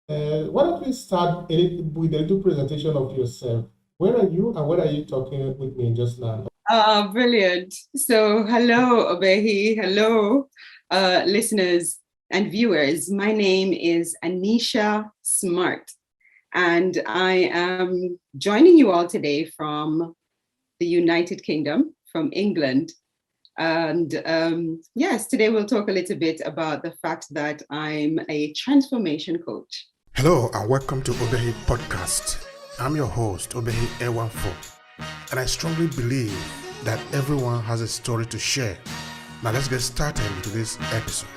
Why don't we start with a little presentation of yourself? Where are you and where are you talking with me just now? Brilliant. So, hello, Obehi. Hello, listeners and viewers. My name is Annecha Smart, and I am joining you all today from the United Kingdom, from England. And yes, today we'll talk a little bit about the fact that I'm a transformation coach. Hello and welcome to Obehi Podcast. I'm your host, Obehi A14, and I strongly believe that everyone has a story to share. Now let's get started with this episode.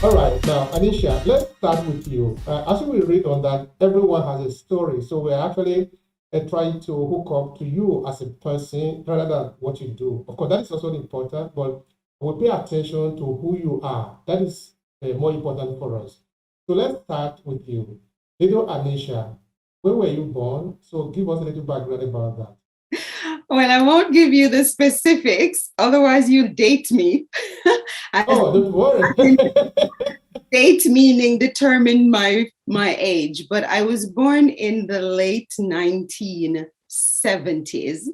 All right, now, Anisha, let's start with you. As we read on that, everyone has a story. So we're actually trying to hook up to you as a person rather than what you do. Of course, that is also important, but we pay attention to who you are. That is more important for us. So let's start with you. Little Anisha, where were you born? So give us a little background about that. Well, I won't give you the specifics, otherwise you date me. Oh, don't worry. Date meaning determine my age, but I was born in the late 1970s.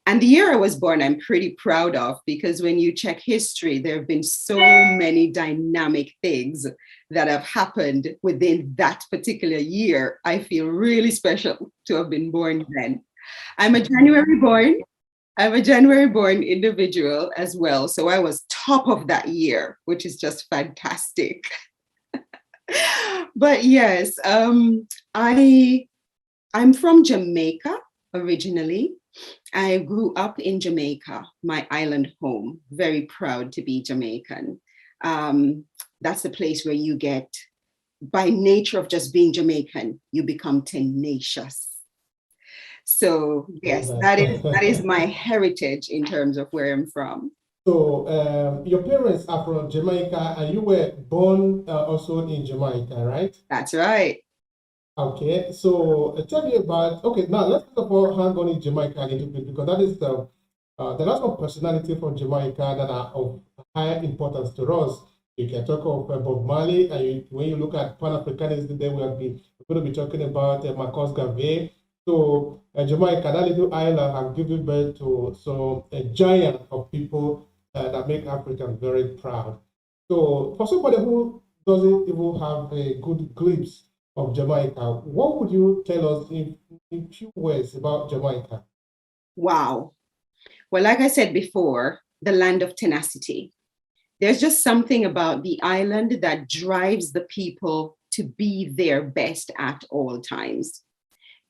And the year I was born, I'm pretty proud of, because when you check history, there have been so many dynamic things that have happened within that particular year. I feel really special to have been born then. I'm a January born. I'm a January born individual as well. So I was top of that year, which is just fantastic. But yes, I'm from Jamaica originally. I grew up in Jamaica, my island home. Very proud to be Jamaican. That's the place where you get, by nature of just being Jamaican, you become tenacious. So yes, that is my heritage in terms of where I'm from. So your parents are from Jamaica and you were born also in Jamaica, right? That's right. Okay, so tell me about, okay, now let's talk about hang on in Jamaica a little bit because that is there are some personality from Jamaica that are of high importance to us. You can talk of Bob Marley, and when you look at Pan-Africanism, then we're going to be talking about Marcus Garvey. So Jamaica, that little island, have given birth to a giant of people that make Africans very proud. So for somebody who doesn't even have a good glimpse of Jamaica, what would you tell us in few words about Jamaica? Wow. Well, like I said before, the land of tenacity. There's just something about the island that drives the people to be their best at all times.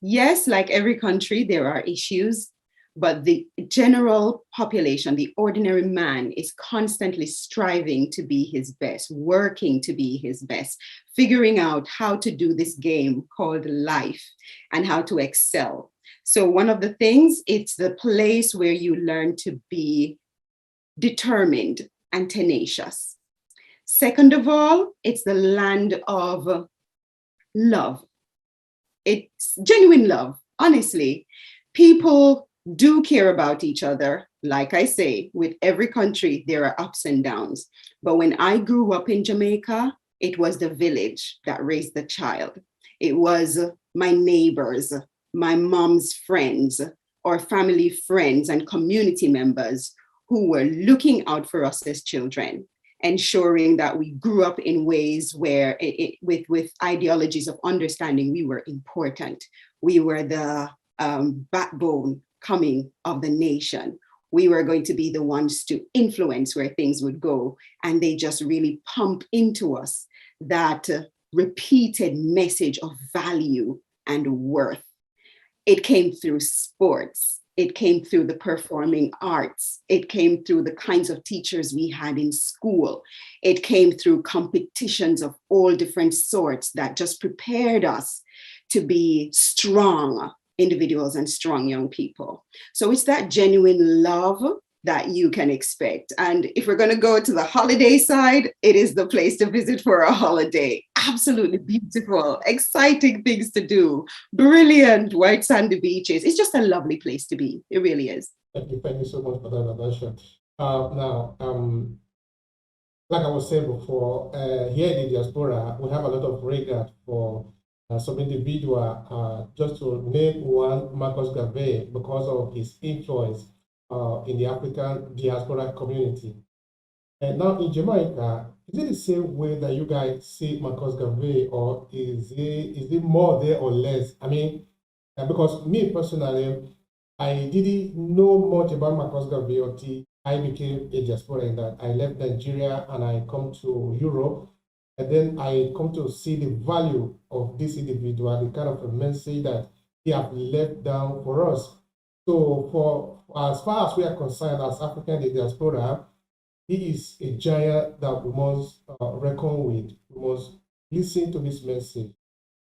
Yes, like every country, there are issues, but the general population, the ordinary man, is constantly striving to be his best, working to be his best, figuring out how to do this game called life and how to excel. So one of the things, it's the place where you learn to be determined and tenacious. Second of all, it's the land of love. It's genuine love, honestly. People do care about each other. Like I say, with every country, there are ups and downs. But when I grew up in Jamaica, it was the village that raised the child. It was my neighbors, my mom's friends, or family friends and community members who were looking out for us as children, ensuring that we grew up in ways where with ideologies of understanding, we were important. We were the backbone coming of the nation. We were going to be the ones to influence where things would go. And they just really pump into us that repeated message of value and worth. It came through sports. It came through the performing arts. It came through the kinds of teachers we had in school. It came through competitions of all different sorts that just prepared us to be strong individuals and strong young people. So it's that genuine love that you can expect. And if we're going to go to the holiday side, it is the place to visit for a holiday. Absolutely beautiful, exciting things to do, brilliant white sandy beaches. It's just a lovely place to be. It really is. Thank you so much for that introduction. Now, like I was saying before, here in the diaspora, we have a lot of regard for some individual. Just to name one, Marcus Garvey, because of his influence in the African diaspora community. And now in Jamaica, is it the same way that you guys see Marcus Garvey, or is it more there or less? I mean, because me personally, I didn't know much about Marcus Garvey until I became a diaspora in that I left Nigeria and I come to Europe. And then I come to see the value of this individual, the kind of a message that he have left down for us. So for as far as we are concerned as African diaspora, he is a giant that we must reckon with. We must listen to his message.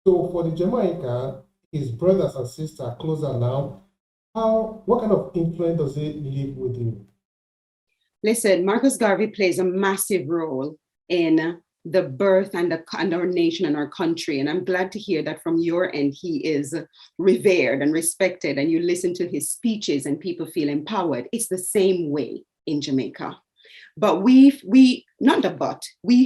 So for the Jamaican, his brothers and sisters closer now, what kind of influence does it leave with you? Listen, Marcus Garvey plays a massive role in the birth and our nation and our country. And I'm glad to hear that from your end, he is revered and respected, and you listen to his speeches and people feel empowered. It's the same way in Jamaica. But we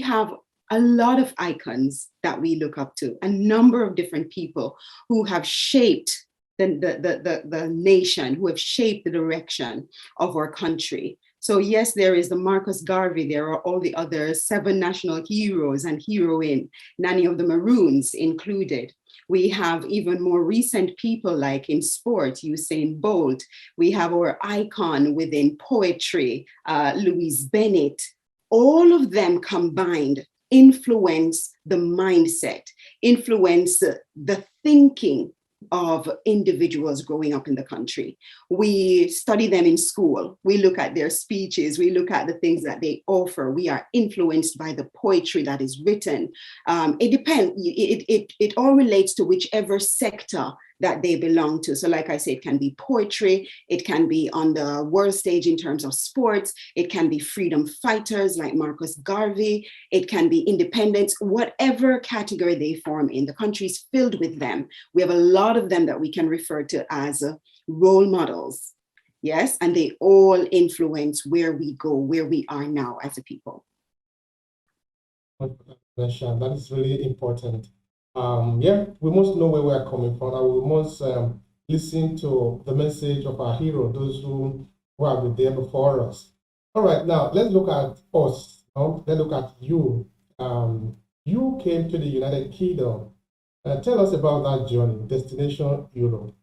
have a lot of icons that we look up to, a number of different people who have shaped the nation, who have shaped the direction of our country. So yes, there is the Marcus Garvey, there are all the other 7 national heroes and heroine, Nanny of the Maroons included. We have even more recent people like in sport, Usain Bolt. We have our icon within poetry, Louise Bennett. All of them combined influence the mindset, influence the thinking of individuals growing up in the country. We study them in school. We look at their speeches. We look at the things that they offer. We are influenced by the poetry that is written. It depends. It all relates to whichever sector that they belong to. So like I said, it can be poetry, it can be on the world stage in terms of sports, it can be freedom fighters like Marcus Garvey, it can be independents, whatever category they form in. The country is filled with them. We have a lot of them that we can refer to as role models. Yes, and they all influence where we go, where we are now as a people. That is really important. We must know where we are coming from, and we must listen to the message of our hero, those who have been there before us. All right, now let's look at us. Let's look at you. You came to the United Kingdom. Tell us about that journey, Destination Europe.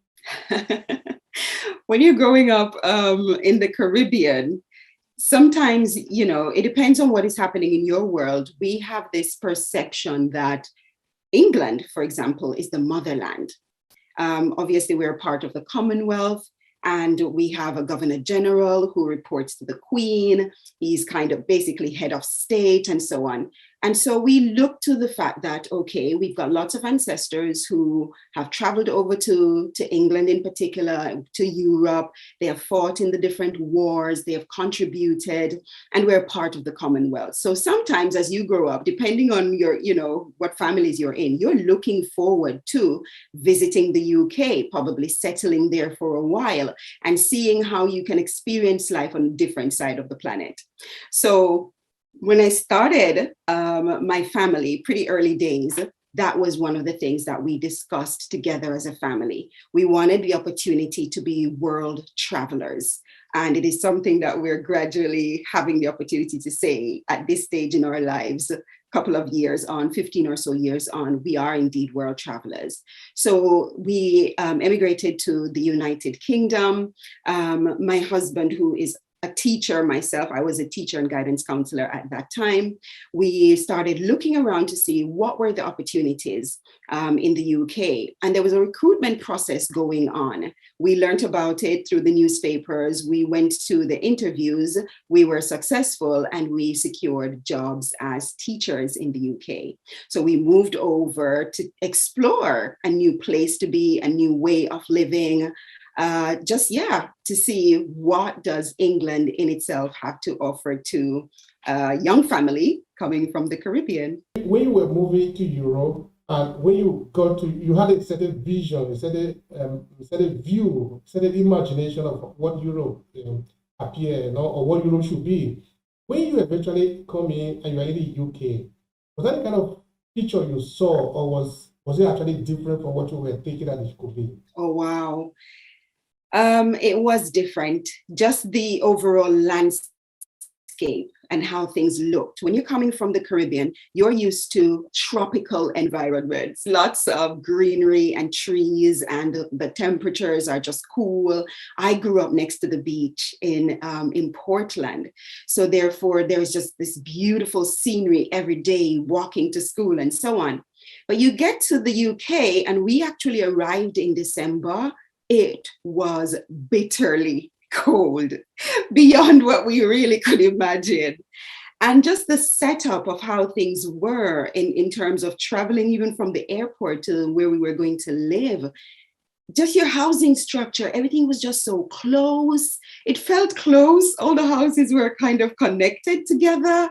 When you're growing up in the Caribbean, sometimes, it depends on what is happening in your world. We have this perception that England, for example, is the motherland. Obviously, we're part of the Commonwealth, and we have a governor general who reports to the Queen. He's kind of basically head of state and so on. And so we look to the fact that, okay, we've got lots of ancestors who have traveled over to England in particular, to Europe. They have fought in the different wars, they have contributed, and we're part of the Commonwealth. So sometimes as you grow up, depending on your, what families you're in, you're looking forward to visiting the UK, probably settling there for a while and seeing how you can experience life on a different side of the planet. So when I started my family, pretty early days, that was one of the things that we discussed together as a family. We wanted the opportunity to be world travelers. And it is something that we're gradually having the opportunity to say at this stage in our lives, a couple of years on, 15 or so years on, we are indeed world travelers. So we emigrated to the United Kingdom. My husband, who is a teacher myself, I was a teacher and guidance counselor at that time. We started looking around to see what were the opportunities in the UK. And there was a recruitment process going on. We learned about it through the newspapers. We went to the interviews. We were successful and we secured jobs as teachers in the UK. So we moved over to explore a new place to be, a new way of living, to see what does England in itself have to offer to a young family coming from the Caribbean. When you were moving to Europe, And when you got to, you had a certain vision, a certain view, certain imagination of what Europe appear, or what Europe should be. When you eventually come in and you are in the UK, was that the kind of picture you saw, or was it actually different from what you were thinking that it could be? Oh, wow. It was different. Just the overall landscape and how things looked. When you're coming from the Caribbean, you're used to tropical environments, lots of greenery and trees, and the temperatures are just cool. I grew up next to the beach in Portland. So therefore, there's just this beautiful scenery every day, walking to school and so on. But you get to the UK, and we actually arrived in December. It was bitterly cold, beyond what we really could imagine. And just the setup of how things were in terms of traveling, even from the airport to where we were going to live, just your housing structure, everything was just so close. It felt close. All the houses were kind of connected together.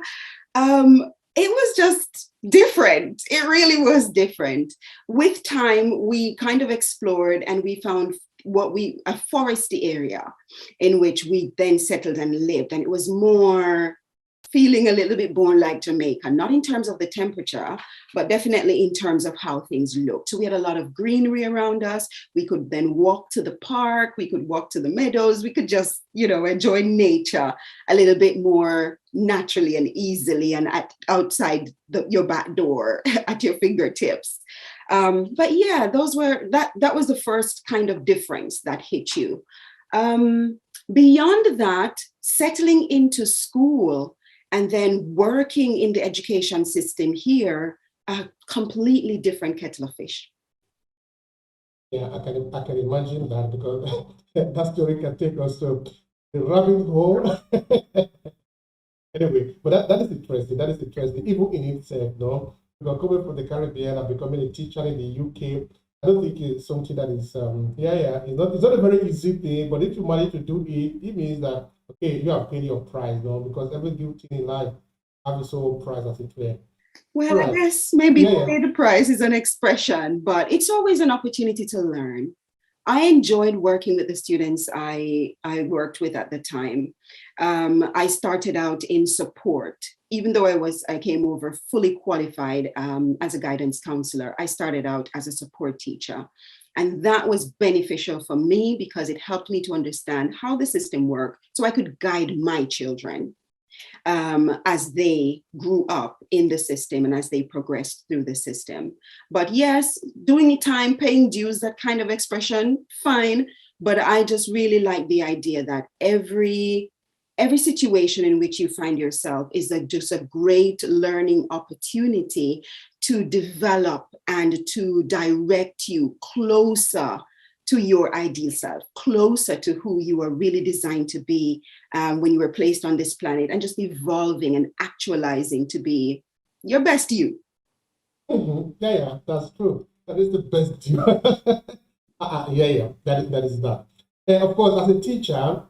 It was just different. It really was different. With time, we kind of explored and we found a foresty area in which we then settled and lived. And it was more feeling a little bit more like Jamaica, not in terms of the temperature, but definitely in terms of how things looked. So we had a lot of greenery around us. We could then walk to the park. We could walk to the meadows. We could just, enjoy nature a little bit more naturally and easily and outside your back door at your fingertips. But yeah, that was the first kind of difference that hit you. Beyond that, settling into school and then working in the education system here, a completely different kettle of fish. Yeah, I can imagine that, because that story can take us to the rabbit hole. Anyway, but that is interesting. That is interesting, even in itself, no? Because coming from the Caribbean and becoming a teacher in the UK, I don't think it's something that is, it's not a very easy thing, but if you manage to do it, it means that, okay, you have paid your price, no? Because every good thing in life has its own price, as it were. Well, Right. I guess maybe pay the price is an expression, but it's always an opportunity to learn. I enjoyed working with the students I worked with at the time. I started out in support. Even though I came over fully qualified as a guidance counselor, I started out as a support teacher. And that was beneficial for me because it helped me to understand how the system worked so I could guide my children as they grew up in the system and as they progressed through the system. But yes, doing it time, paying dues, that kind of expression, fine. But I just really like the idea that every situation in which you find yourself is just a great learning opportunity to develop and to direct you closer to your ideal self, closer to who you are really designed to be when you were placed on this planet, and just evolving and actualizing to be your best you. Mm-hmm. Yeah, that's true. That is the best you. That is that. And of course, as a teacher,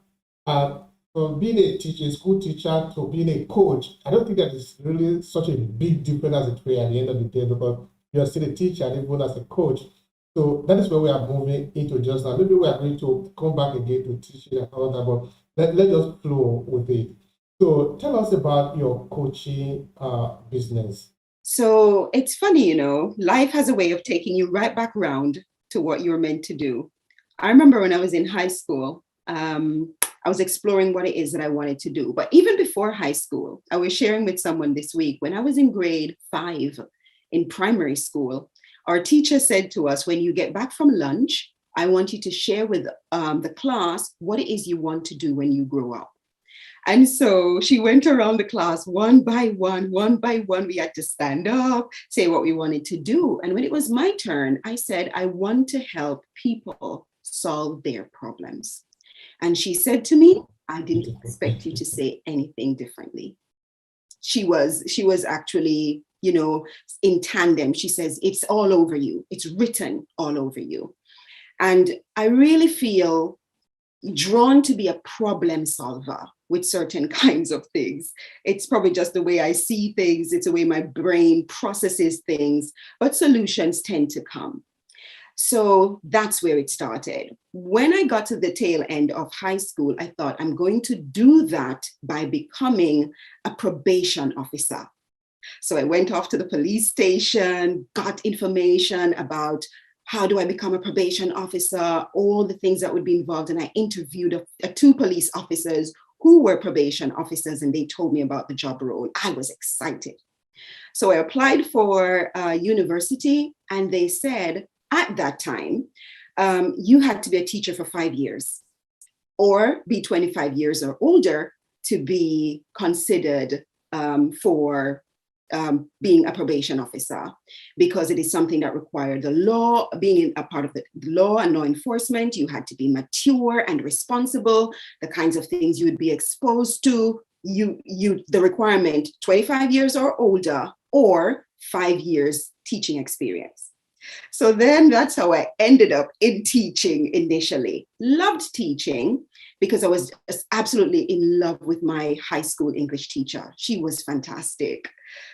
from being a teacher, school teacher, to being a coach, I don't think that is really such a big difference as it were at the end of the day, because you're still a teacher, even as a coach. So that is where we are moving into just now. Maybe we are going to come back again to teaching and all that, but let's just flow with it. So tell us about your coaching business. So it's funny, life has a way of taking you right back around to what you're meant to do. I remember when I was in high school, I was exploring what it is that I wanted to do. But even before high school, I was sharing with someone this week, when I was in grade 5 in primary school, our teacher said to us, when you get back from lunch, I want you to share with the class what it is you want to do when you grow up. And so she went around the class one by one. We had to stand up, say what we wanted to do. And when it was my turn, I said, I want to help people solve their problems. And she said to me, I didn't expect you to say anything differently. She was actually, in tandem. She says, it's all over you. It's written all over you. And I really feel drawn to be a problem solver with certain kinds of things. It's probably just the way I see things, it's the way my brain processes things, but solutions tend to come. So that's where it started. When I got to the tail end of high school, I thought I'm going to do that by becoming a probation officer. So I went off to the police station, got information about how do I become a probation officer, all the things that would be involved. And I interviewed two police officers who were probation officers, and they told me about the job role. I was excited. So I applied for university, and they said, at that time, you had to be a teacher for 5 years or be 25 years or older to be considered for being a probation officer, because it is something that required the law. Being a part of the law and law enforcement, you had to be mature and responsible, the kinds of things you would be exposed to. The requirement, 25 years or older or 5 years teaching experience. So then that's how I ended up in teaching initially. Loved teaching because I was just absolutely in love with my high school English teacher. She was fantastic.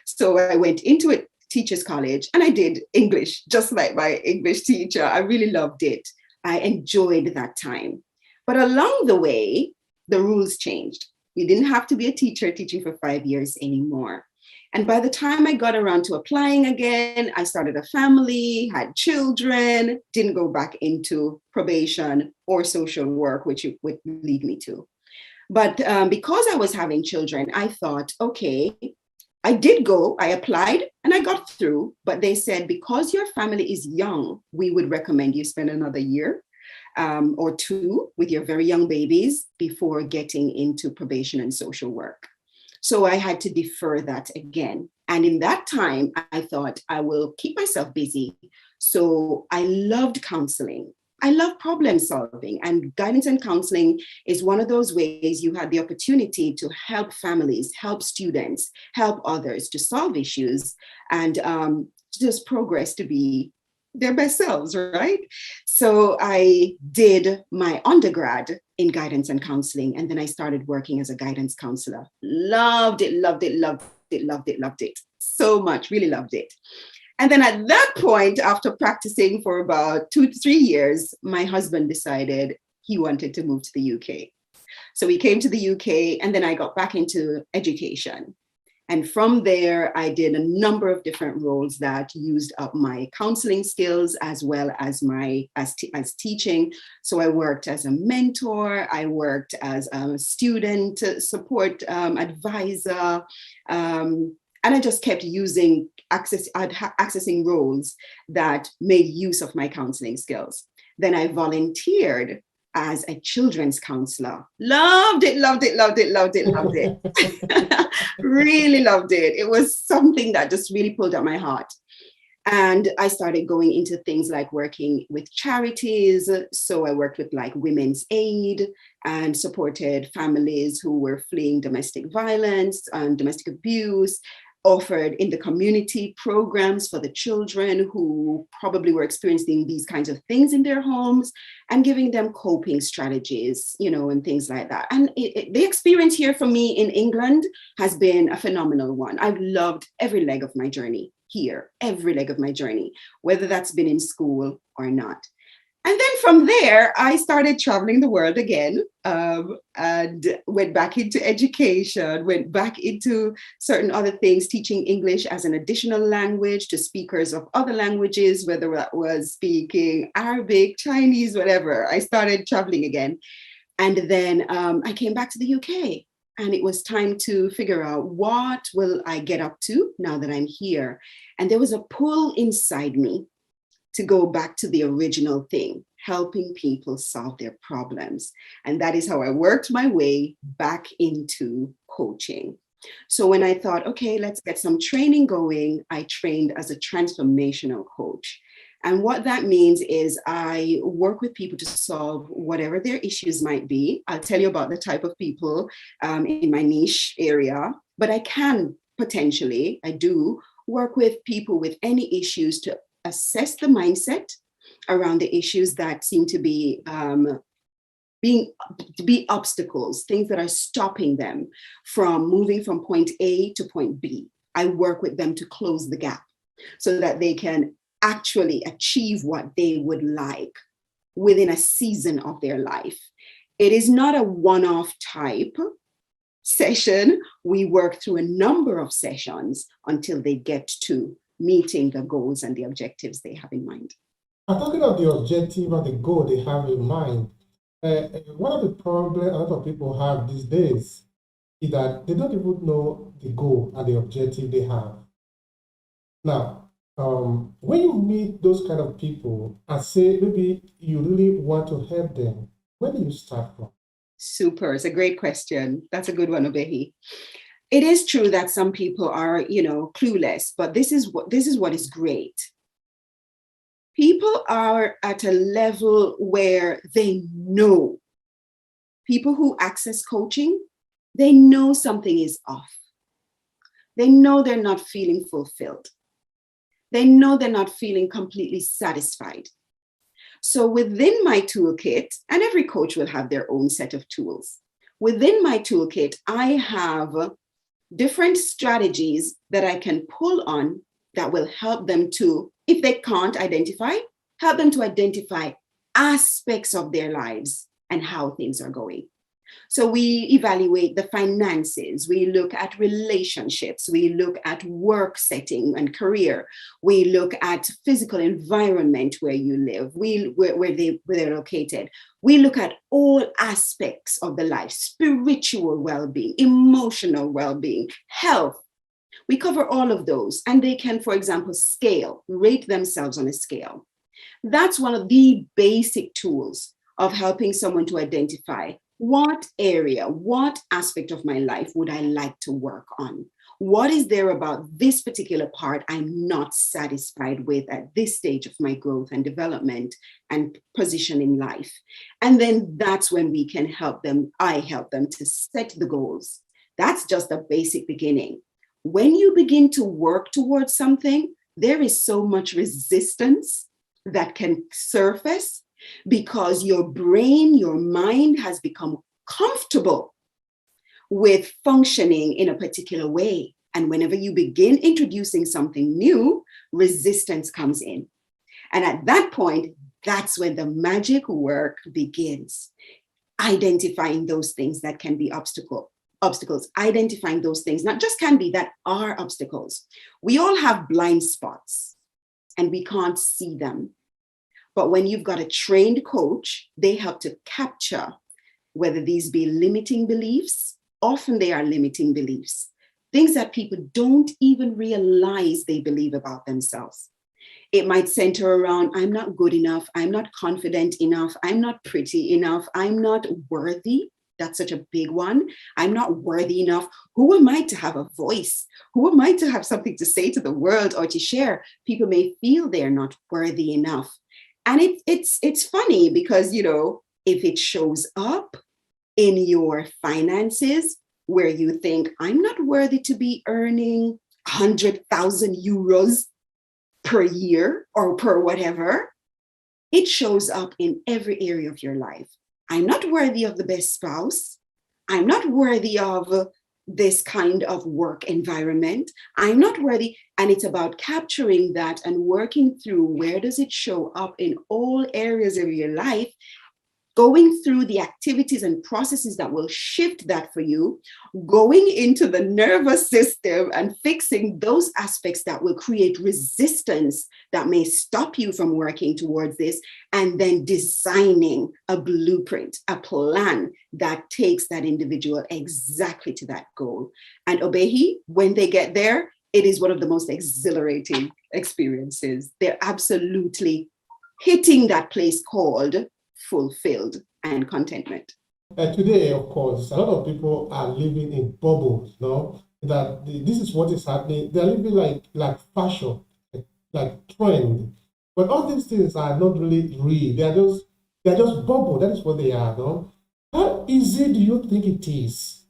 So I went into a teacher's college and I did English just like my English teacher. I really loved it. I enjoyed that time. But along the way, the rules changed. You didn't have to be a teacher teaching for 5 years anymore. And by the time I got around to applying again, I started a family, had children, didn't go back into probation or social work, which it would lead me to. But because I was having children, I thought, okay, I applied and I got through, but they said, because your family is young, we would recommend you spend another year or two with your very young babies before getting into probation and social work. So I had to defer that again. And in that time, I thought I will keep myself busy. So I loved counseling. I love problem solving, and guidance and counseling is one of those ways you had the opportunity to help families, help students, help others to solve issues and just progress to be their best selves, right? So I did my undergrad in guidance and counseling, and then I started working as a guidance counselor. Loved it, loved it, loved it, loved it, loved it so much, really loved it. And then at that point, after practicing for about 2 to 3 years, my husband decided he wanted to move to the UK. So we came to the UK, and then I got back into education. And from there, I did a number of different roles that used up my counseling skills as well as as teaching. So I worked as a mentor, I worked as a student support advisor, and I just kept accessing roles that made use of my counseling skills. Then I volunteered as a children's counselor. Loved it, loved it, loved it, loved it, loved it. Really loved it. It was something that just really pulled at my heart. And I started going into things like working with charities. So I worked with like Women's Aid and supported families who were fleeing domestic violence and domestic abuse, offered in the community programs for the children who probably were experiencing these kinds of things in their homes, and giving them coping strategies, and things like that. And the experience here for me in England has been a phenomenal one. I've loved every leg of my journey here, every leg of my journey, whether that's been in school or not. And then from there, I started traveling the world again, and went back into education, went back into certain other things, teaching English as an additional language to speakers of other languages, whether that was speaking Arabic, Chinese, whatever. I started traveling again. And then I came back to the UK, and it was time to figure out, what will I get up to now that I'm here? And there was a pull inside me to go back to the original thing, helping people solve their problems. And that is how I worked my way back into coaching. So when I thought, okay, let's get some training going, I trained as a transformational coach. And what that means is I work with people to solve whatever their issues might be. I'll tell you about the type of people in my niche area, but I do work with people with any issues to assess the mindset around the issues that seem to be to be obstacles, things that are stopping them from moving from point A to point B. I work with them to close the gap so that they can actually achieve what they would like within a season of their life. It is not a one-off type session. We work through a number of sessions until they get to meeting the goals and the objectives they have in mind. Talking of the objective and the goal they have in mind, one of the problems a lot of people have these days is that they don't even know the goal and the objective they have. Now, when you meet those kind of people and say maybe you really want to help them, where do you start from? Super. It's a great question. That's a good one, Obehi. It is true that some people are, clueless, but this is what is great. People are at a level where they know. People who access coaching, they know something is off. They know they're not feeling fulfilled. They know they're not feeling completely satisfied. So within my toolkit, and every coach will have their own set of tools. Within my toolkit, I have different strategies that I can pull on that will help them to, if they can't identify, help them to identify aspects of their lives and how things are going. So we evaluate the finances, we look at relationships, we look at work setting and career, we look at physical environment where you live, where they're located. We look at all aspects of the life, spiritual well-being, emotional well-being, health. We cover all of those, and they can, for example, rate themselves on a scale. That's one of the basic tools of helping someone to identify what area, what aspect of my life would I like to work on? What is there about this particular part I'm not satisfied with at this stage of my growth and development and position in life? And then that's when we can help them. I help them to set the goals. That's just a basic beginning. When you begin to work towards something, there is so much resistance that can surface because your brain, your mind has become comfortable with functioning in a particular way. And whenever you begin introducing something new, resistance comes in. And at that point, that's when the magic work begins. Identifying those things that can be obstacles, identifying those things, not just can be, that are obstacles. We all have blind spots and we can't see them. But when you've got a trained coach, they help to capture whether these be limiting beliefs. Often they are limiting beliefs, things that people don't even realize they believe about themselves. It might center around, I'm not good enough, I'm not confident enough, I'm not pretty enough, I'm not worthy. That's such a big one. I'm not worthy enough. Who am I to have a voice? Who am I to have something to say to the world or to share? People may feel they're not worthy enough. And it's funny because, if it shows up in your finances where you think, I'm not worthy to be earning 100,000 euros per year or per whatever, it shows up in every area of your life. I'm not worthy of the best spouse. I'm not worthy of this kind of work environment. I'm not worthy. And it's about capturing that and working through where does it show up in all areas of your life, going through the activities and processes that will shift that for you, going into the nervous system and fixing those aspects that will create resistance that may stop you from working towards this, and then designing a blueprint, a plan that takes that individual exactly to that goal. And Obehi, when they get there, it is one of the most exhilarating experiences. They're absolutely hitting that place called fulfilled and contentment. Today, of course, a lot of people are living in bubbles, that this is what is happening. They're living like fashion, like trend. But all these things are not really real. They're just bubble. That is what they are, no? How easy do you think it is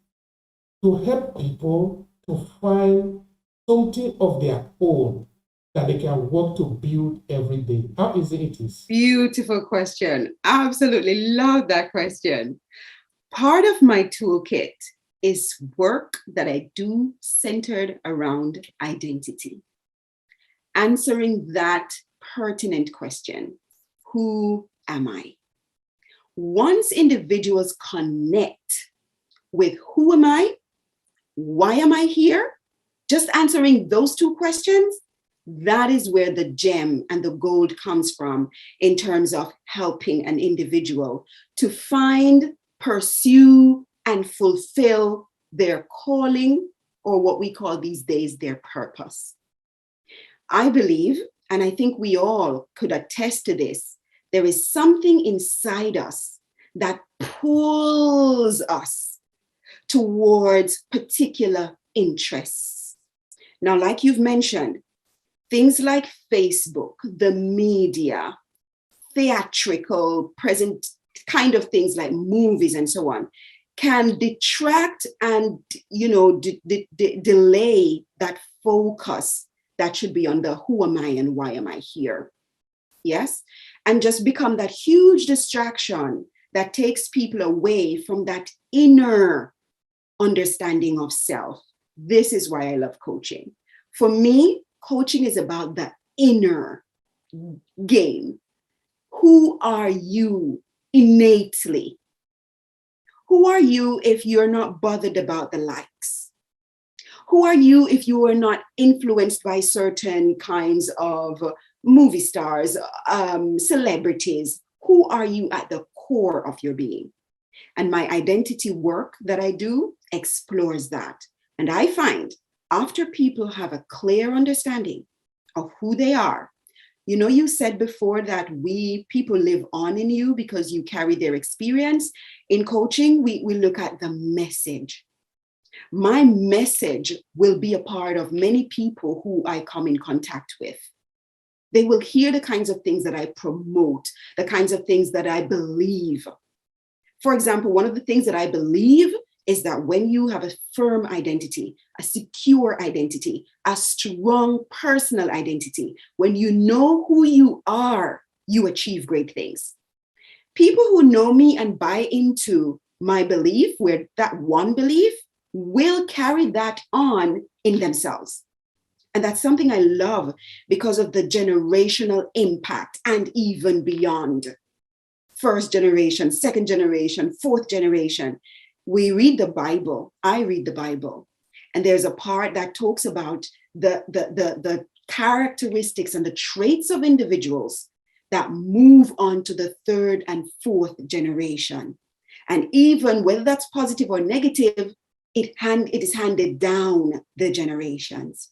to help people to find something of their own that they can work to build every day? How easy it is? Beautiful question. Absolutely love that question. Part of my toolkit is work that I do centered around identity, answering that pertinent question: who am I? Once individuals connect with who am I, why am I here, just answering those two questions, that is where the gem and the gold comes from in terms of helping an individual to find, pursue, and fulfill their calling, or what we call these days their purpose. I believe, and I think we all could attest to this, there is something inside us that pulls us towards particular interests. Now, like you've mentioned, things like Facebook, the media, theatrical, present kind of things like movies and so on, can detract and, delay that focus that should be on the who am I and why am I here? Yes? And just become that huge distraction that takes people away from that inner understanding of self. This is why I love coaching. For me, coaching is about the inner game. Who are you innately? Who are you if you're not bothered about the likes? Who are you if you are not influenced by certain kinds of movie stars, celebrities? Who are you at the core of your being? And my identity work that I do explores that. And I find after people have a clear understanding of who they are, you said before that people live on in you because you carry their experience. In coaching, we look at the message. My message will be a part of many people who I come in contact with. They will hear the kinds of things that I promote, the kinds of things that I believe. For example, one of the things that I believe is that when you have a firm identity, a secure identity, a strong personal identity, when you know who you are, you achieve great things. People who know me and buy into my belief, where that one belief, will carry that on in themselves. And that's something I love because of the generational impact and even beyond. First generation, second generation, fourth generation. We read the Bible. I read the Bible. And there's a part that talks about the characteristics and the traits of individuals that move on to the third and fourth generation. And even whether that's positive or negative, it is handed down the generations.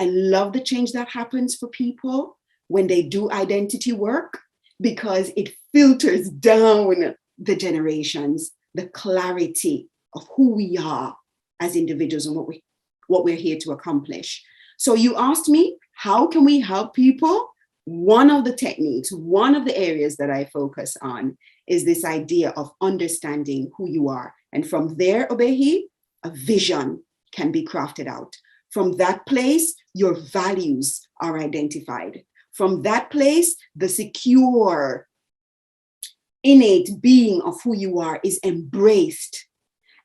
I love the change that happens for people when they do identity work, because it filters down the generations, the clarity of who we are as individuals and what we're here to accomplish. So you asked me, how can we help people? One of the techniques, one of the areas that I focus on is this idea of understanding who you are. And from there, Obehi, a vision can be crafted out. From that place, your values are identified. From that place, the secure, innate being of who you are is embraced.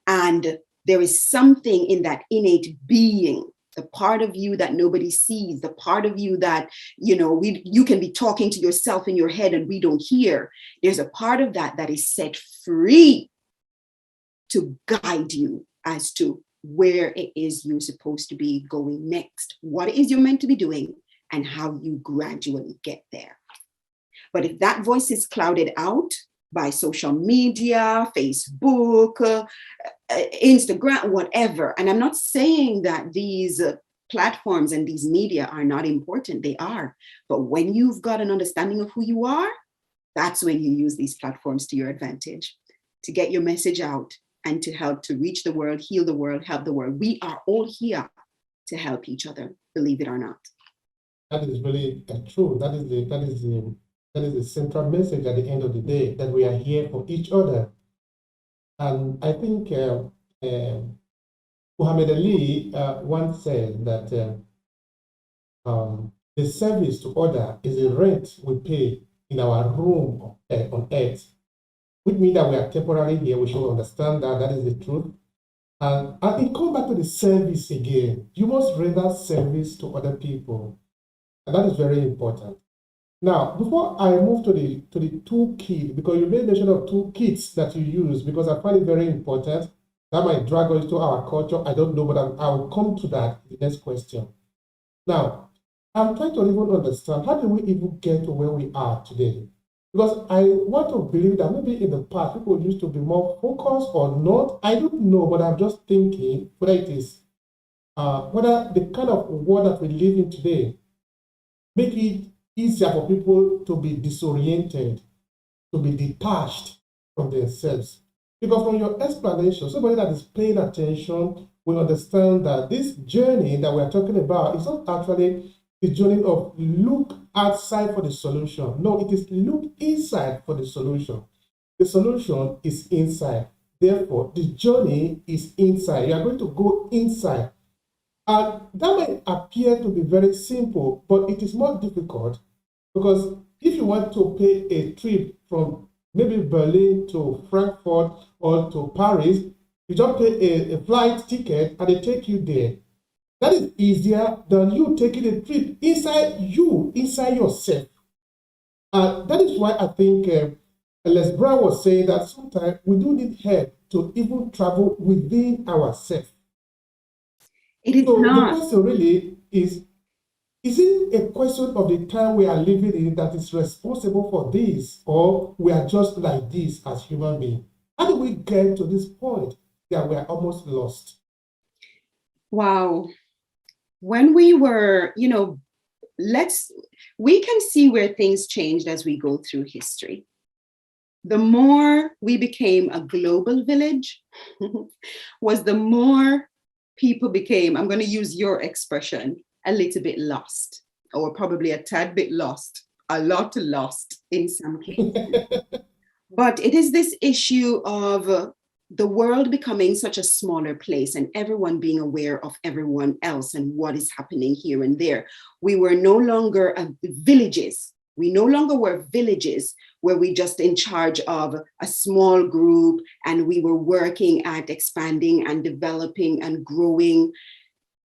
And there is something in that innate being, the part of you that nobody sees, the part of you that, you can be talking to yourself in your head and we don't hear. There's a part of that is set free to guide you as to where it is you're supposed to be going next, what it is you're meant to be doing, and how you gradually get there. But if that voice is clouded out by social media, Facebook, Instagram, whatever, and I'm not saying that these platforms and these media are not important, they are. But when you've got an understanding of who you are, that's when you use these platforms to your advantage, to get your message out and to help to reach the world, heal the world, help the world. We are all here to help each other, believe it or not. That is really true. That is the central message at the end of the day, that we are here for each other. And I think Muhammad Ali once said that The service to other is the rent we pay in our room on earth, which means that we are temporarily here. We should understand that that is the truth. And it comes back to the service again. You must render service to other people. And that is very important. Now, before I move to the toolkit, because you made mention of toolkits that you use, because I find it very important. That might drag us to our culture. I don't know, but I'll come to that in the next question. Now, I'm trying to even understand, how do we even get to where we are today? Because I want to believe that maybe in the past, people used to be more focused or not. I don't know, but I'm just thinking whether it is, whether the kind of world that we live in today make it easier for people to be disoriented, to be detached from themselves. Because from your explanation, somebody that is paying attention will understand that this journey that we're talking about is not actually the journey of look outside for the solution. No, it is look inside for the solution. The solution is inside. Therefore, the journey is inside. You are going to go inside. And that may appear to be very simple, but it is more difficult because if you want to pay a trip from maybe Berlin to Frankfurt or to Paris, you just pay a flight ticket and they take you there. That is easier than you taking a trip inside yourself. That is why I think Les Brown was saying that sometimes we do need help to even travel within ourselves. It is So not. the question really is it a question of the time we are living in that is responsible for this, or we are just like this as human beings? How do we get to this point that we are almost lost? Wow. When we were, we can see where things changed as we go through history. The more we became a global village was the more people became, I'm going to use your expression, a little bit lost, or probably a tad bit lost, a lot lost in some cases. But it is this issue of the world becoming such a smaller place and everyone being aware of everyone else and what is happening here and there. We were no longer villages. We no longer were villages where we just in charge of a small group and we were working at expanding and developing and growing.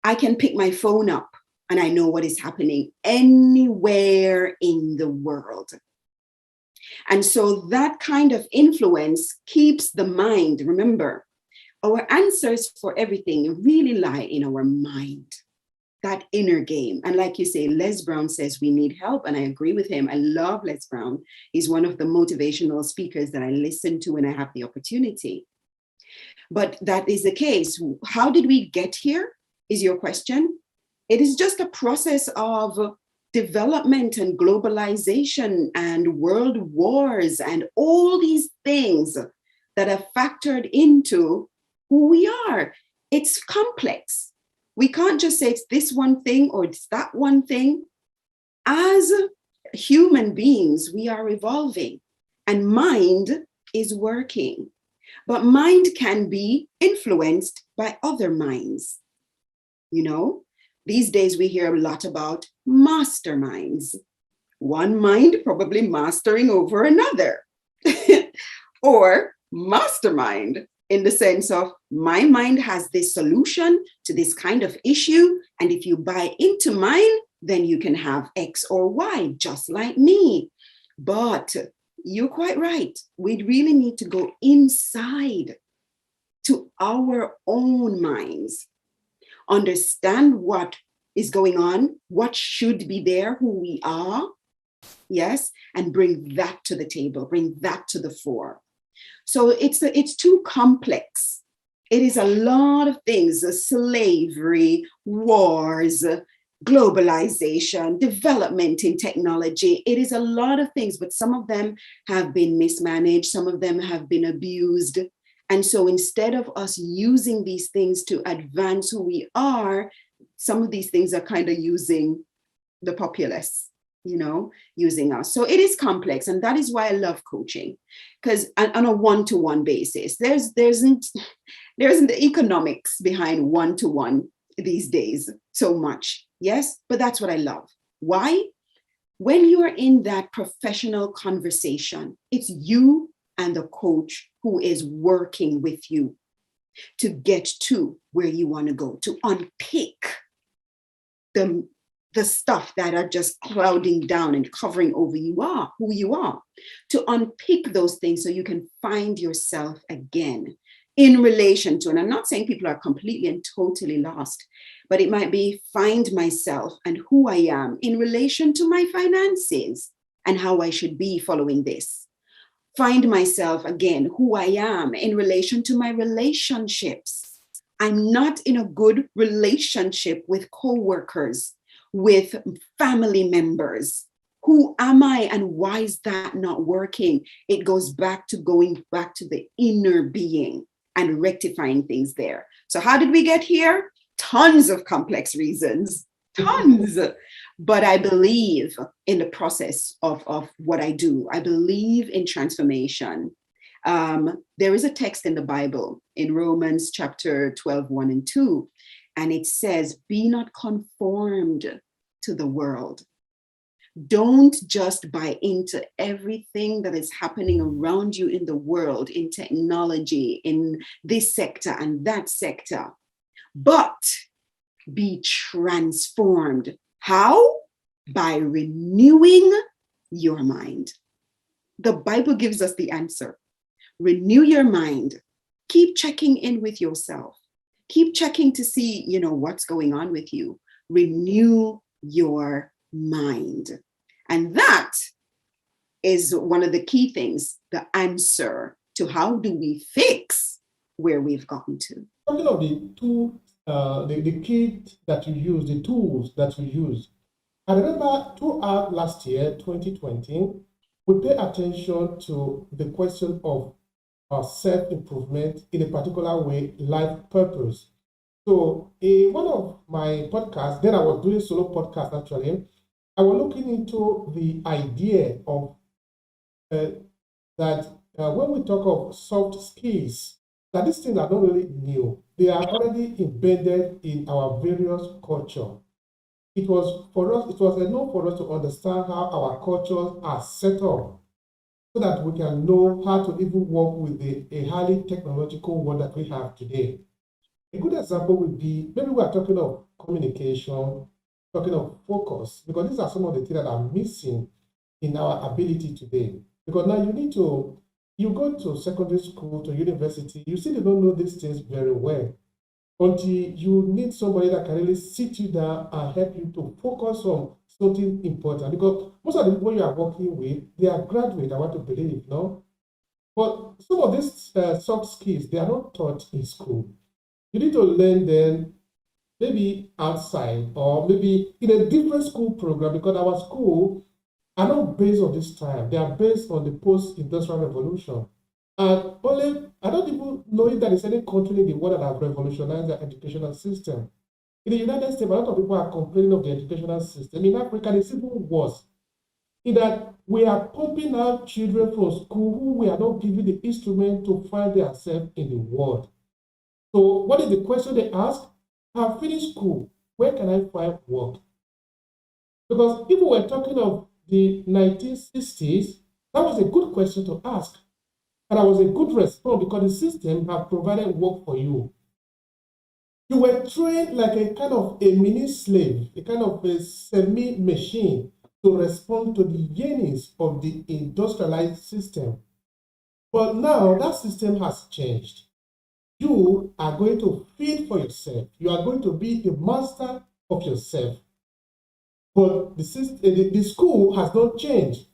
I can pick my phone up and I know what is happening anywhere in the world. And so that kind of influence keeps the mind. Remember, our answers for everything really lie in our mind, that inner game. And like you say, Les Brown says we need help. And I agree with him. I love Les Brown. He's one of the motivational speakers that I listen to when I have the opportunity. But that is the case. How did we get here is your question. It is just a process of development and globalization and world wars and all these things that have factored into who we are. It's complex. We can't just say it's this one thing or it's that one thing. As human beings, we are evolving and mind is working. But mind can be influenced by other minds. These days we hear a lot about masterminds. One mind probably mastering over another. Or mastermind in the sense of my mind has this solution to this kind of issue. And if you buy into mine, then you can have X or Y, just like me. But you're quite right. We really need to go inside to our own minds. Understand what is going on, what should be there, who we are, yes, and bring that to the table, bring that to the fore. So it's too complex. It is a lot of things, slavery, wars, globalization, development in technology. It is a lot of things, but some of them have been mismanaged, some of them have been abused. And so instead of us using these things to advance who we are, some of these things are kind of using the populace, using us. So it is complex. And that is why I love coaching, because on a one-to-one basis, there isn't the economics behind one-to-one these days so much. Yes, but that's what I love. Why? When you are in that professional conversation, it's you and the coach who is working with you to get to where you want to go, to unpick the stuff that are just clouding down and covering over who you are, to unpick those things so you can find yourself again in relation to, and I'm not saying people are completely and totally lost, but it might be find myself and who I am in relation to my finances and how I should be following this. Find myself again, who I am in relation to my relationships. I'm not in a good relationship with coworkers, with family members. Who am I and why is that not working? It goes back to going back to the inner being and rectifying things there. So how did we get here? Tons of complex reasons, tons. But I believe in the process of what I do. I believe in transformation. There is a text in the Bible in Romans chapter 12, 1 and 2, and it says, be not conformed to the world. Don't just buy into everything that is happening around you in the world, in technology, in this sector and that sector, but be transformed. How? By renewing your mind. The Bible gives us the answer. Renew your mind. Keep checking in with yourself. Keep checking to see, what's going on with you. Renew your mind. And that is one of the key things, the answer to how do we fix where we've gotten to. Talking of the kit that you use, the tools that you use. I remember throughout last year, 2020, we pay attention to the question of self-improvement in a particular way, life purpose. So in one of my podcasts, then I was doing solo podcast actually, I was looking into the idea of that when we talk of soft skills, that these things are not really new. They are already embedded in our various culture. It was enough for us to understand how our cultures are set up so that we can know how to even work with a highly technological world that we have today. A good example would be, maybe we are talking of communication, talking of focus, because these are some of the things that are missing in our ability today. Because now you go to secondary school, to university, you still don't know these things very well until you need somebody that can really sit you down and help you to focus on something important. Because most of the people you are working with, they are graduates, I want to believe, no? But some of these soft skills, they are not taught in school. You need to learn them maybe outside or maybe in a different school program, because our school are not based on this time. They are based on the post-industrial revolution. And I don't even know if there is any country in the world that have revolutionized their educational system. In the United States, a lot of people are complaining of the educational system. In Africa, it's even worse. In that we are pumping out children from school who we are not giving the instrument to find themselves in the world. So what is the question they ask? I've finished school. Where can I find work? Because if we were talking of the 1960s, that was a good question to ask. And that was a good response because the system have provided work for you. You were trained like a kind of a mini slave, a kind of a semi-machine to respond to the yearnings of the industrialized system. But now that system has changed. You are going to feed for yourself. You are going to be the master of yourself. But the school has not changed.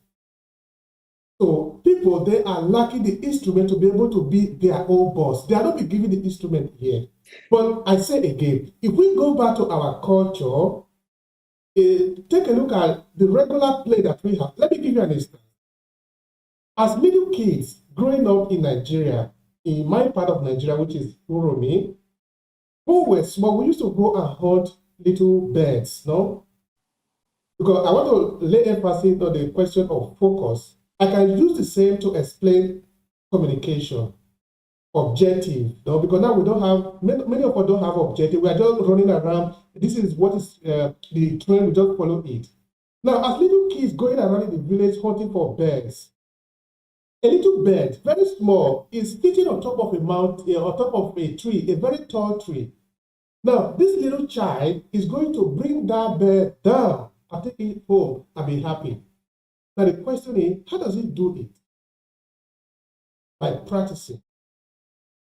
So people, they are lacking the instrument to be able to be their own boss. They are not be given the instrument here. But I say again, if we go back to our culture, take a look at the regular play that we have. Let me give you an instance. As little kids growing up in Nigeria, in my part of Nigeria, which is Uromi, who were small, we used to go and hunt little birds, no? Because I want to lay emphasis on the question of focus. I can use the same to explain communication, objective, no? Because now we don't have, many of us don't have objective. We are just running around. This is what is the trend, we just follow it. Now, as little kids going around in the village hunting for birds, a little bird, very small, is sitting on top of a mountain, on top of a tree, a very tall tree. Now, this little child is going to bring that bird down and take it home and be happy. Now, the question is, how does he do it? By practicing.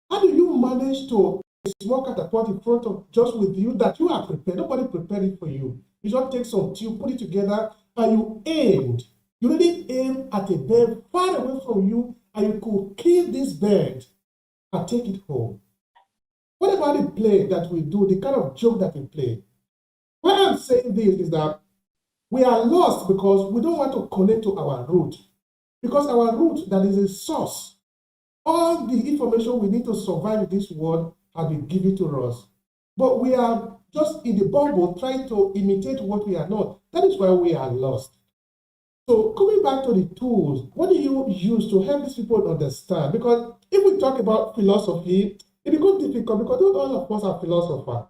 How do you manage to small catapult in front of just with you that you are prepared? Nobody prepared it for you. You just take some tube, put it together, and you aimed. You really aim at a bird far away from you, and you could kill this bird and take it home. What about the play that we do, the kind of joke that we play? Why I'm saying this is that we are lost because we don't want to connect to our root. Because our root, that is a source, all the information we need to survive in this world has been given to us. But we are just in the bubble trying to imitate what we are not. That is why we are lost. So coming back to the tools, what do you use to help these people understand? Because if we talk about philosophy, it becomes difficult because not all of us are philosophers.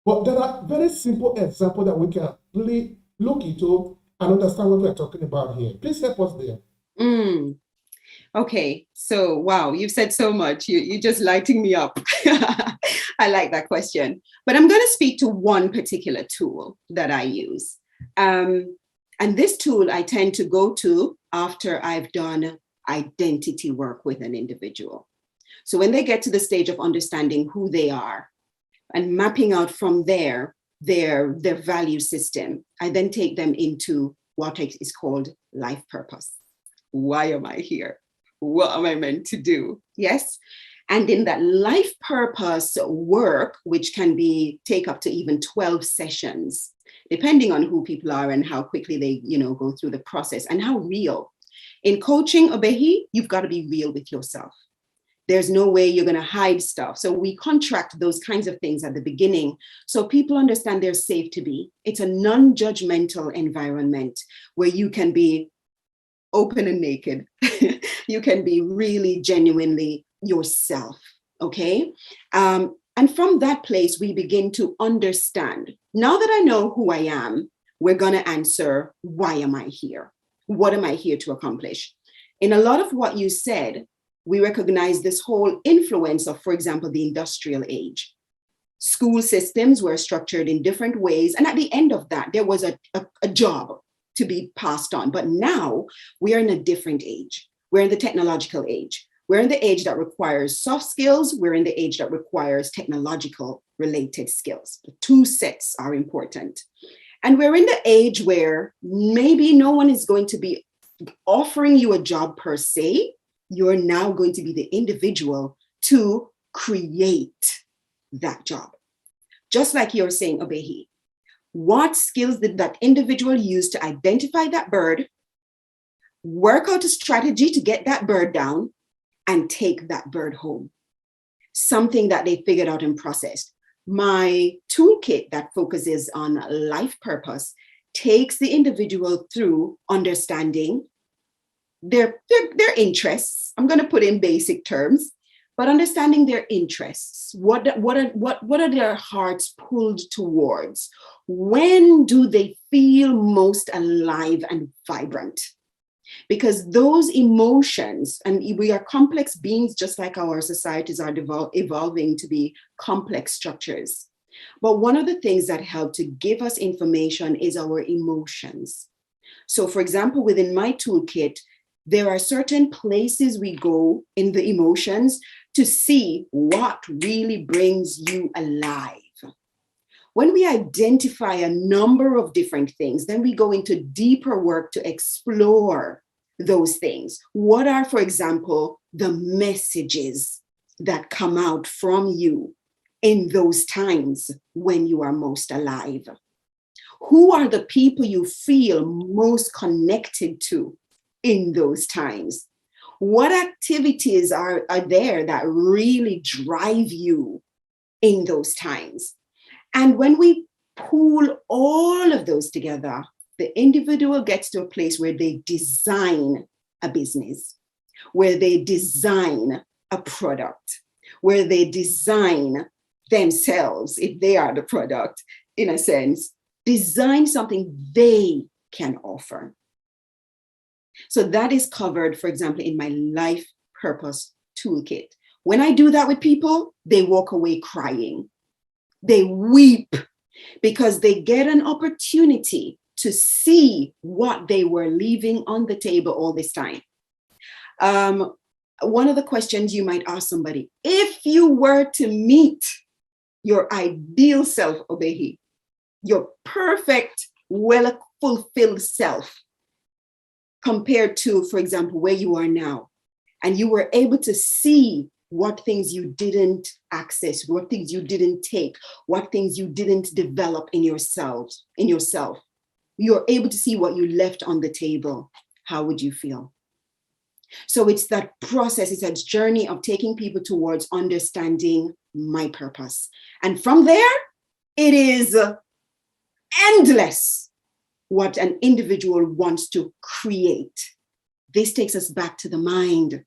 But there are very simple examples that we can really look into and understand what we are talking about here. Please help us there. Okay, so wow, you've said so much. You're just lighting me up. I like that question. But I'm going to speak to one particular tool that I use. And this tool I tend to go to after I've done identity work with an individual. So when they get to the stage of understanding who they are and mapping out from there their value system, I then take them into what is called life purpose. Why am I here? What am I meant to do? Yes. And in that life purpose work, which can take up to even 12 sessions, depending on who people are and how quickly they, go through the process and how real. In coaching, Obehi, you've got to be real with yourself. There's no way you're going to hide stuff. So we contract those kinds of things at the beginning so people understand they're safe to be. It's a non-judgmental environment where you can be open and naked. You can be really genuinely yourself. Okay. And from that place, we begin to understand. Now that I know who I am, we're going to answer, why am I here? What am I here to accomplish? In a lot of what you said, we recognize this whole influence of, for example, the industrial age. School systems were structured in different ways. And at the end of that, there was a job to be passed on. But now we are in a different age. We're in the technological age. We're in the age that requires soft skills. We're in the age that requires technological related skills. The two sets are important. And we're in the age where maybe no one is going to be offering you a job per se. You're now going to be the individual to create that job. Just like you're saying, Obehi, what skills did that individual use to identify that bird, work out a strategy to get that bird down, and take that bird home? Something that they figured out and processed. My toolkit that focuses on life purpose takes the individual through understanding their interests. I'm going to put in basic terms, but understanding their interests. What are their hearts pulled towards? When do they feel most alive and vibrant? Because those emotions, and we are complex beings, just like our societies are evolving to be complex structures. But one of the things that help to give us information is our emotions. So, for example, within my toolkit, there are certain places we go in the emotions to see what really brings you alive. When we identify a number of different things, then we go into deeper work to explore those things. What are, for example, the messages that come out from you in those times when you are most alive? Who are the people you feel most connected to in those times? What activities are there that really drive you in those times? And when we pool all of those together, the individual gets to a place where they design a business, where they design a product, where they design themselves, if they are the product, in a sense, design something they can offer. So that is covered, for example, in my life purpose toolkit. When I do that with people, they walk away crying. They weep because they get an opportunity to see what they were leaving on the table all this time. One of the questions you might ask somebody, if you were to meet your ideal self, Obehi, your perfect, well-fulfilled self, compared to, for example, where you are now, and you were able to see what things you didn't access, what things you didn't take, what things you didn't develop in yourself, you're able to see what you left on the table, how would you feel? So it's that process, it's a journey of taking people towards understanding my purpose. And from there, it is endless what an individual wants to create. This takes us back to the mind.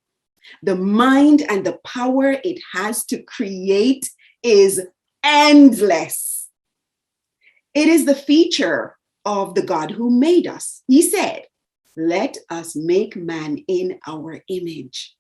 The mind and the power it has to create is endless. It is the feature of the God who made us. He said, let us make man in our image.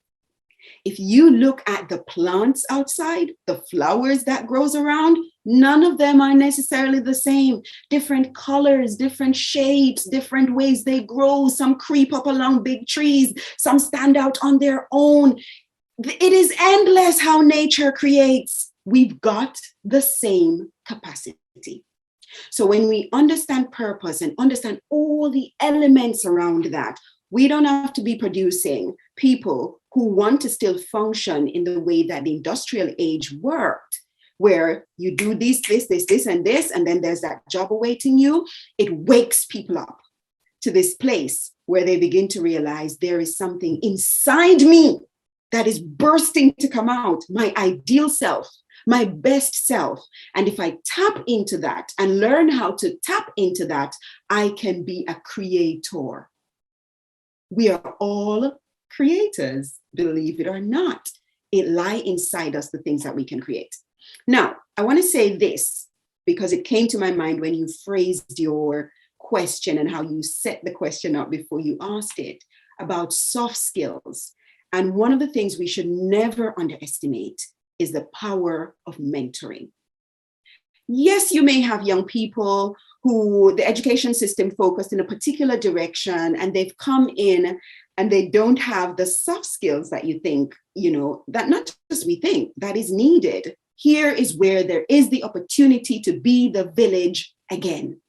If you look at the plants outside, the flowers that grows around, none of them are necessarily the same. Different colors, different shapes, different ways they grow. Some creep up along big trees. Some stand out on their own. It is endless how nature creates. We've got the same capacity. So when we understand purpose and understand all the elements around that, we don't have to be producing people who want to still function in the way that the industrial age worked, where you do this, and then there's that job awaiting you. It wakes people up to this place where they begin to realize there is something inside me that is bursting to come out, my ideal self, my best self. And if I tap into that and learn how to tap into that, I can be a creator. We are all creators, believe it or not. It lies inside us, the things that we can create. Now, I want to say this because it came to my mind when you phrased your question and how you set the question up before you asked it about soft skills. And one of the things we should never underestimate is the power of mentoring. Yes, you may have young people who the education system focused in a particular direction and they've come in and they don't have the soft skills that you think, that not just we think, that is needed. Here is where there is the opportunity to be the village again,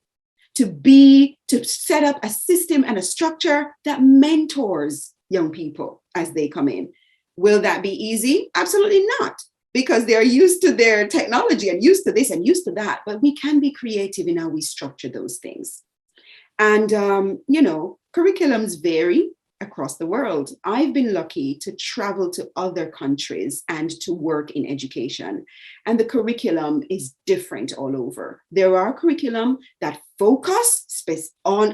to set up a system and a structure that mentors young people as they come in. Will that be easy? Absolutely not, because they're used to their technology and used to this and used to that. But we can be creative in how we structure those things. And, curriculums vary across the world. I've been lucky to travel to other countries and to work in education. And the curriculum is different all over. There are curriculum that focus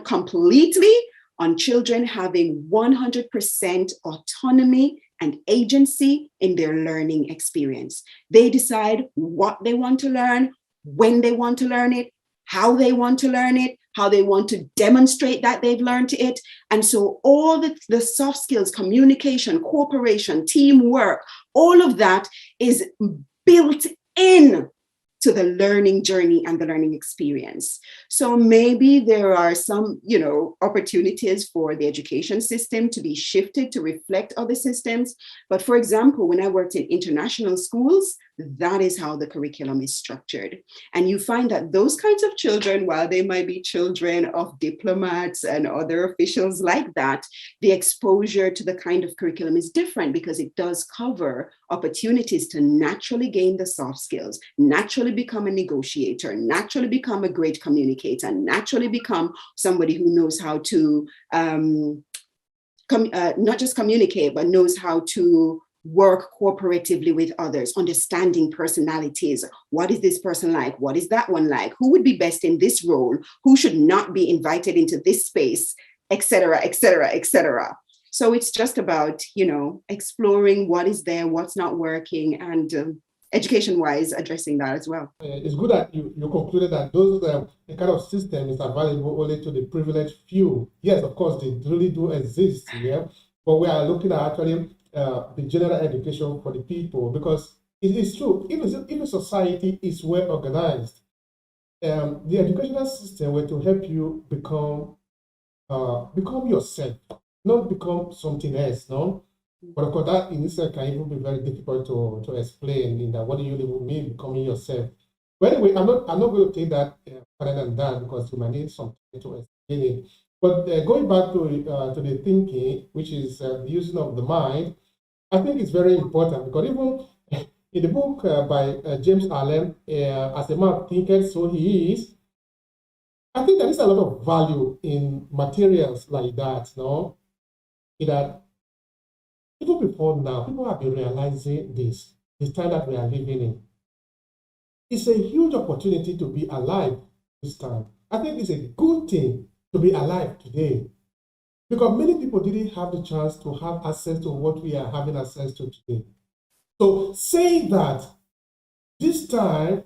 completely on children having 100% autonomy and agency in their learning experience. They decide what they want to learn, when they want to learn it, how they want to learn it, how they want to demonstrate that they've learned it. And so all the soft skills, communication, cooperation, teamwork, all of that is built in to the learning journey and the learning experience. So maybe there are some, opportunities for the education system to be shifted to reflect other systems. But for example, when I worked in international schools, that is how the curriculum is structured. And you find that those kinds of children, while they might be children of diplomats and other officials like that, the exposure to the kind of curriculum is different because it does cover opportunities to naturally gain the soft skills, naturally become a negotiator, naturally become a great communicator, naturally become somebody who knows how to not just communicate, but knows how to work cooperatively with others, understanding personalities. What is this person like? What is that one like? Who would be best in this role? Who should not be invited into this space, et cetera, et cetera, et cetera. So it's just about, exploring what is there, what's not working, and education-wise addressing that as well. It's good that you concluded that those the kind of system is available only to the privileged few. Yes, of course, they really do exist here, but we are looking at actually the general education for the people, because it is true. If a society is well organized, the educational system were to help you become yourself, not become something else, no? But of course, that in itself can even be very difficult to explain. In that, what do you even mean becoming yourself? But anyway, I'm not going to take that further than that, because you might need some time to explain it. But going back to the thinking, which is the using of the mind, I think it's very important, because even in the book by James Allen, As a Man Thinketh, So He Is, I think there is a lot of value in materials like that, no? In that, even before now, people have been realizing this time that we are living in. It's a huge opportunity to be alive this time. I think it's a good thing to be alive today, because many people didn't have the chance to have access to what we are having access to today. So saying that this time,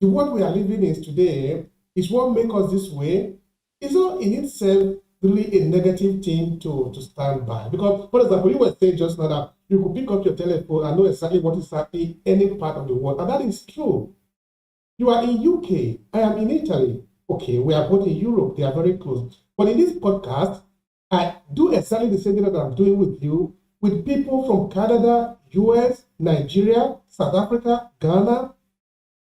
the world we are living in today is what makes us this way, is not in itself really a negative thing to stand by. Because, for example, you were saying just now that you could pick up your telephone and know exactly what is happening in any part of the world. And that is true. You are in UK, I am in Italy. Okay, we are both in Europe, they are very close. But in this podcast, I do exactly the same thing that I'm doing with you, with people from Canada, US, Nigeria, South Africa, Ghana.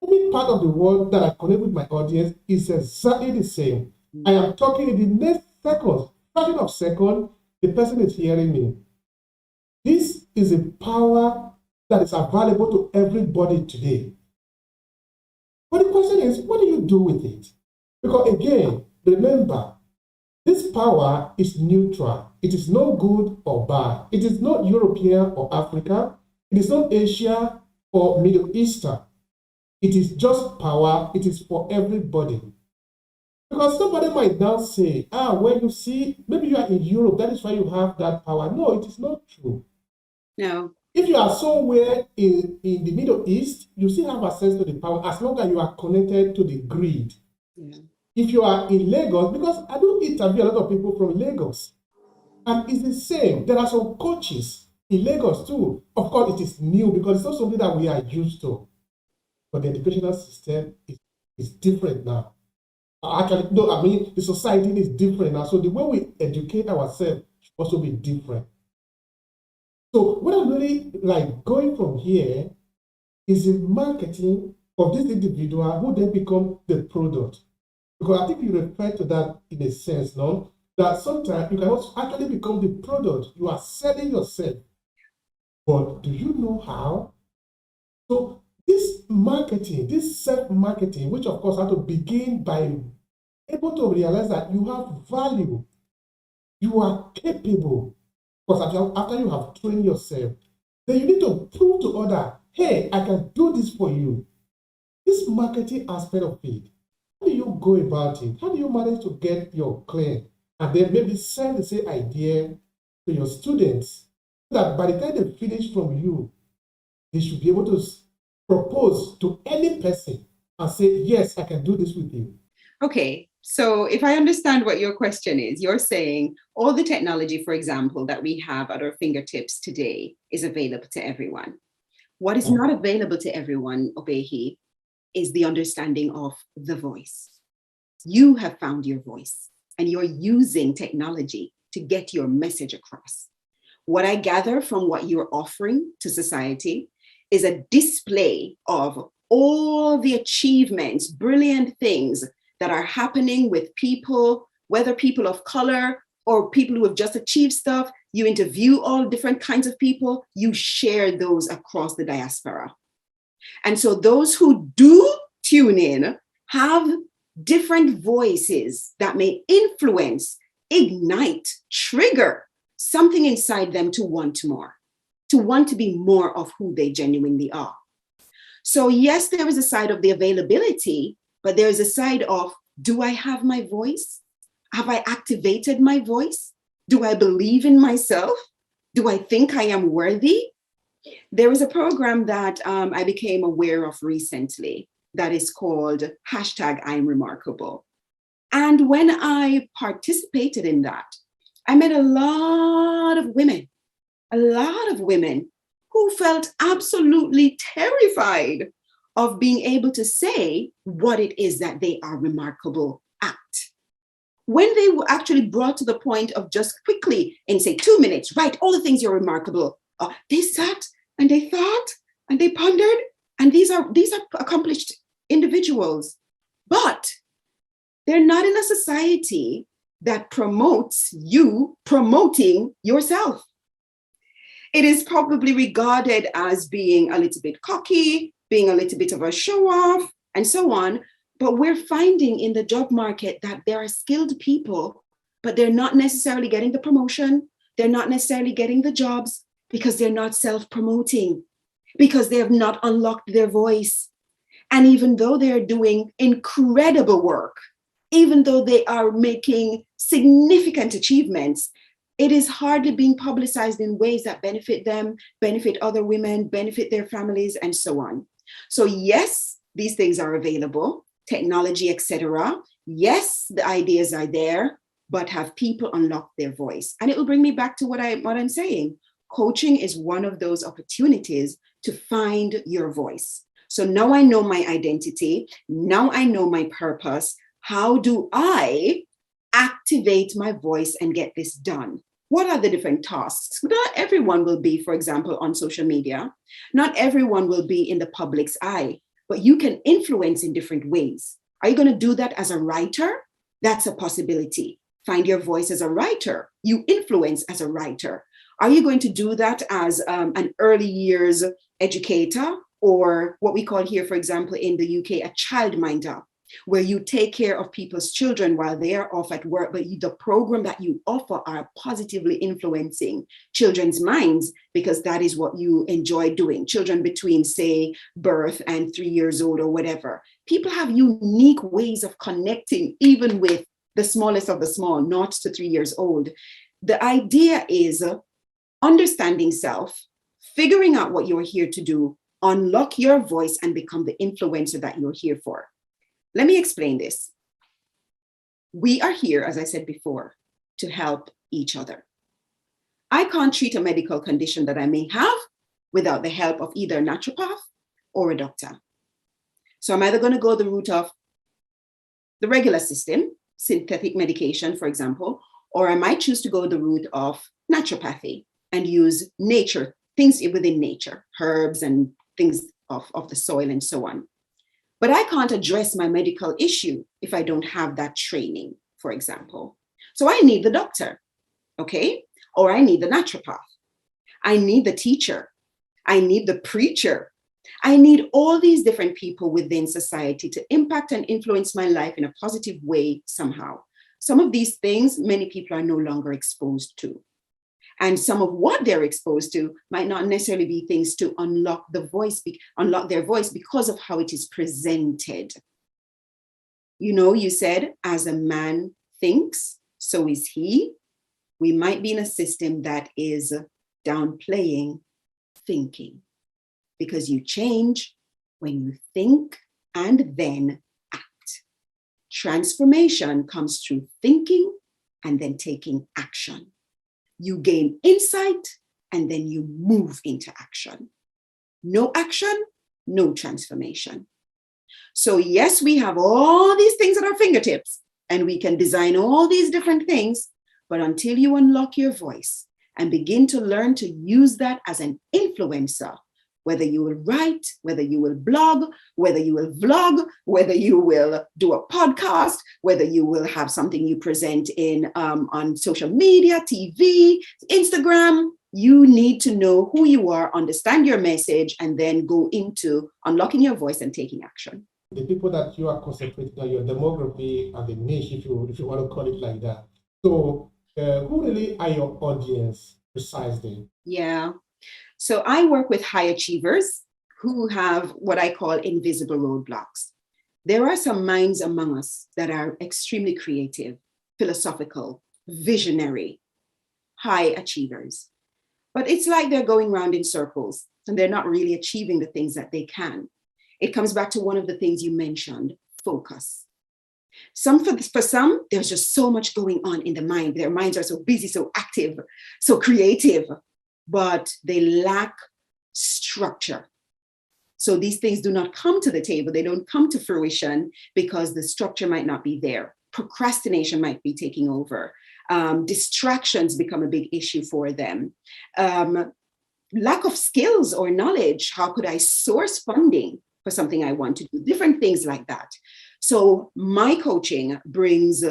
Any part of the world that I connect with my audience is exactly the same. I am talking in the next seconds, fraction of second, the person is hearing me. This is a power that is available to everybody today. But the question is, what do you do with it? Because again, remember, this power is neutral. It is not good or bad. It is not European or African. It is not Asia or Middle Eastern. It is just power. It is for everybody. Because somebody might now say, well, you see, maybe you are in Europe, that is why you have that power. No, it is not true. No. If you are somewhere in the Middle East, you still have access to the power as long as you are connected to the grid. Yeah. If you are in Lagos, because I do interview a lot of people from Lagos, and it's the same. There are some coaches in Lagos too. Of course, it is new because it's not something that we are used to. But the educational system is different now. Actually, no, I mean, the society is different now. So the way we educate ourselves should also be different. So what I'm really like going from here is the marketing of this individual who then become the product. Because I think you refer to that in a sense, no? That sometimes you can also actually become the product. You are selling yourself. But do you know how? So this marketing, this self-marketing, which of course has to begin by able to realize that you have value, you are capable. Because after you have trained yourself, then you need to prove to others, hey, I can do this for you. This marketing aspect of it, how do you go about it? How do you manage to get your client and then maybe sell the same idea to your students so that by the time they finish from you, they should be able to propose to any person and say, yes, I can do this with you? Okay, so if I understand what your question is, you're saying all the technology, for example, that we have at our fingertips today is available to everyone. What is not available to everyone, Obehi, is the understanding of the voice. You have found your voice and you're using technology to get your message across. What I gather from what you're offering to society is a display of all the achievements, brilliant things that are happening with people, whether people of color or people who have just achieved stuff. You interview all different kinds of people, you share those across the diaspora. And so those who do tune in have different voices that may influence, ignite, trigger something inside them to want more, to want to be more of who they genuinely are. So yes, there is a side of the availability, but there is a side of, do I have my voice? Have I activated my voice? Do I believe in myself? Do I think I am worthy? There is a program that I became aware of recently that is called #I'm Remarkable. And when I participated in that, I met a lot of women who felt absolutely terrified of being able to say what it is that they are remarkable at. When they were actually brought to the point of just quickly, in say 2 minutes, write all the things you're remarkable, they sat and they thought and they pondered, and these are accomplished individuals, but they're not in a society that promotes you promoting yourself. It is probably regarded as being a little bit cocky, being a little bit of a show off, and so on. But we're finding in the job market that there are skilled people, but they're not necessarily getting the promotion. They're not necessarily getting the jobs because they're not self-promoting, because they have not unlocked their voice. And even though they're doing incredible work, even though they are making significant achievements, it is hardly being publicized in ways that benefit them, benefit other women, benefit their families, and so on. So yes, these things are available, technology, etc. Yes, the ideas are there, but have people unlock their voice? And it will bring me back to what I'm saying. Coaching is one of those opportunities to find your voice. So now I know my identity. Now I know my purpose. How do I activate my voice and get this done? What are the different tasks? Not everyone will be, for example, on social media. Not everyone will be in the public's eye, but you can influence in different ways. Are you going to do that as a writer? That's a possibility. Find your voice as a writer. You influence as a writer. Are you going to do that as an early years educator, or what we call here, for example, in the UK, a childminder, where you take care of people's children while they are off at work, but the program that you offer are positively influencing children's minds, because that is what you enjoy doing. Children between, say, birth and 3 years old or whatever. People have unique ways of connecting, even with the smallest of the small, 0 to 3 years old. The idea is understanding self, figuring out what you're here to do, unlock your voice, and become the influencer that you're here for. Let me explain this. We are here, as I said before, to help each other. I can't treat a medical condition that I may have without the help of either a naturopath or a doctor. So I'm either going to go the route of the regular system, synthetic medication, for example, or I might choose to go the route of naturopathy and use nature, things within nature, herbs and things of the soil and so on. But I can't address my medical issue if I don't have that training, for example. So I need the doctor, okay? Or I need the naturopath. I need the teacher. I need the preacher. I need all these different people within society to impact and influence my life in a positive way somehow. Some of these things, many people are no longer exposed to. And some of what they're exposed to might not necessarily be things to unlock their voice because of how it is presented. You know, you said, as a man thinks, so is he. We might be in a system that is downplaying thinking, because you change when you think and then act. Transformation comes through thinking and then taking action. You gain insight and then you move into action. No action, no transformation. So yes, we have all these things at our fingertips and we can design all these different things, but until you unlock your voice and begin to learn to use that as an influencer, whether you will write, whether you will blog, whether you will vlog, whether you will do a podcast, whether you will have something you present in on social media, TV, Instagram, you need to know who you are, understand your message, and then go into unlocking your voice and taking action. The people that you are concentrating on, your demography and the niche, if you want to call it like that. So who really are your audience precisely? Yeah. So I work with high achievers who have what I call invisible roadblocks. There are some minds among us that are extremely creative, philosophical, visionary, high achievers. But it's like they're going round in circles. and they're not really achieving the things that they can. It comes back to one of the things you mentioned, focus. For some, there's just so much going on in the mind. Their minds are so busy, so active, so creative, but they lack structure. So these things do not come to the table. They don't come to fruition because the structure might not be there. Procrastination might be taking over. Distractions become a big issue for them. Lack of skills or knowledge. How could I source funding for something I want to do? Different things like that. So my coaching brings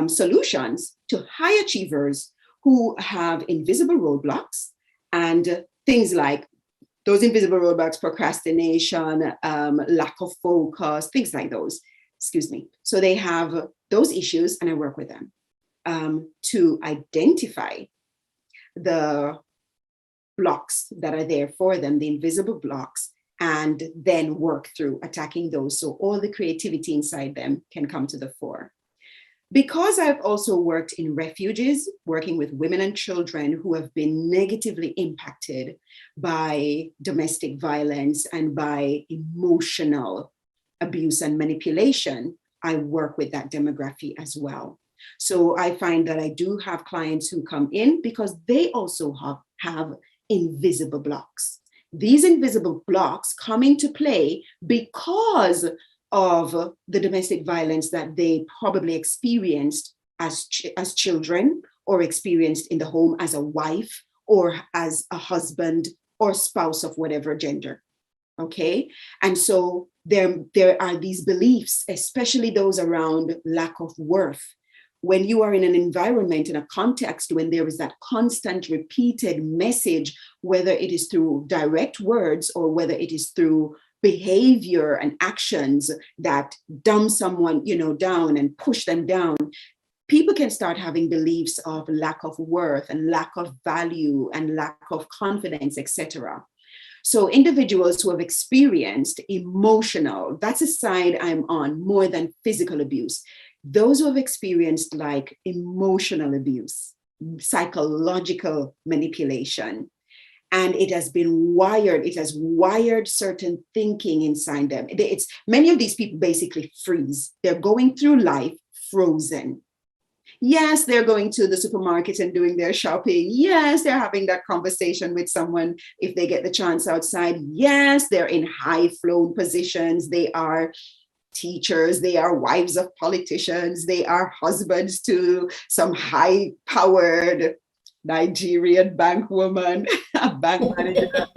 solutions to high achievers who have invisible roadblocks and things like those invisible roadblocks, procrastination, lack of focus, things like those. Excuse me. So they have those issues, and I work with them to identify the blocks that are there for them, the invisible blocks, and then work through attacking those so all the creativity inside them can come to the fore. Because I've also worked in refuges, working with women and children who have been negatively impacted by domestic violence and by emotional abuse and manipulation, I work with that demographic as well. So I find that I do have clients who come in because they also have invisible blocks. These invisible blocks come into play because of the domestic violence that they probably experienced as children, or experienced in the home as a wife or as a husband or spouse of whatever gender. Okay. And so there are these beliefs, especially those around lack of worth. When you are in an environment, in a context, when there is that constant repeated message, whether it is through direct words or whether it is through behavior and actions that dumb someone, down and push them down, people can start having beliefs of lack of worth and lack of value and lack of confidence, etc. So individuals who have experienced emotional, that's a side I'm on more than physical abuse. Those who have experienced like emotional abuse, psychological manipulation, and it has wired certain thinking inside them. Many of these people basically freeze. They're going through life frozen. Yes, they're going to the supermarket and doing their shopping. Yes, they're having that conversation with someone if they get the chance outside. Yes, they're in high-flown positions. They are teachers, they are wives of politicians, they are husbands to some high-powered Nigerian bank woman, a bank manager.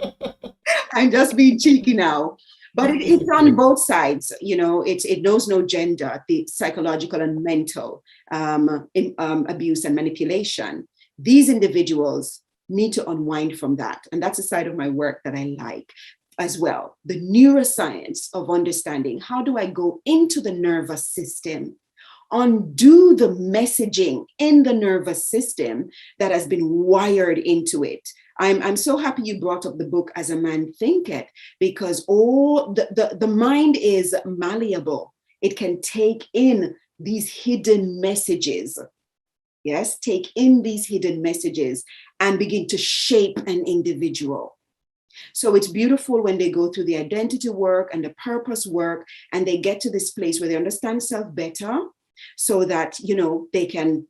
I'm just being cheeky now. But it's on both sides, it knows no gender, the psychological and mental abuse and manipulation. These individuals need to unwind from that. And that's a side of my work that I like as well. The neuroscience of understanding, how do I go into the nervous system, undo the messaging in the nervous system that has been wired into it. I'm so happy you brought up the book As a Man Thinketh, because all the mind is malleable. It can take in these hidden messages. Yes, take in these hidden messages and begin to shape an individual. So it's beautiful when they go through the identity work and the purpose work, and they get to this place where they understand self better, so that, they can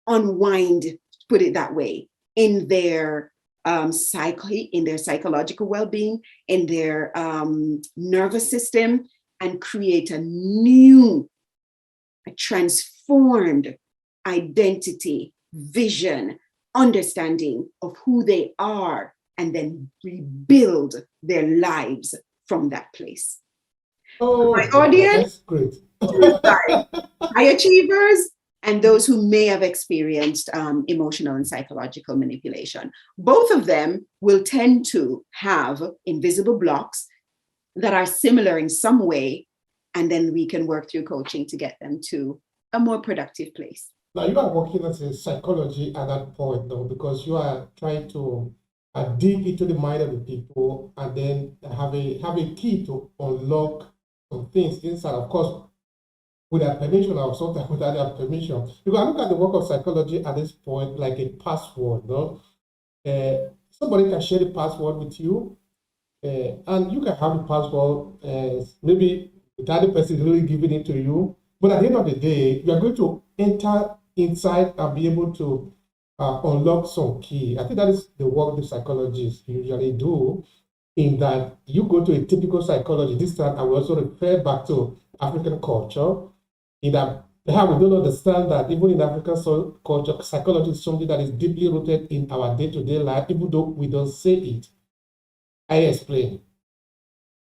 unwind, put it that way, in their psyche, in their psychological well-being, in their nervous system, and create a new, a transformed identity, vision, understanding of who they are, and then rebuild their lives from that place. Oh, my audience, that's great. high achievers, and those who may have experienced emotional and psychological manipulation. Both of them will tend to have invisible blocks that are similar in some way, and then we can work through coaching to get them to a more productive place. Now, you are working as a psychology at that point, though, because you are trying to dig into the mind of the people and then have a key to unlock some things inside. Of course, with their permission, or sometimes without their permission. Because I look at the work of psychology at this point like a password, no? somebody can share the password with you, and you can have the password, maybe without the person really giving it to you. But at the end of the day, you are going to enter inside and be able to unlock some key. I think that is the work the psychologists usually do, in that you go to a typical psychology. This time I will also refer back to African culture, in that how we don't understand that even in African culture, psychology is something that is deeply rooted in our day-to-day life, even though we don't say it. I explain.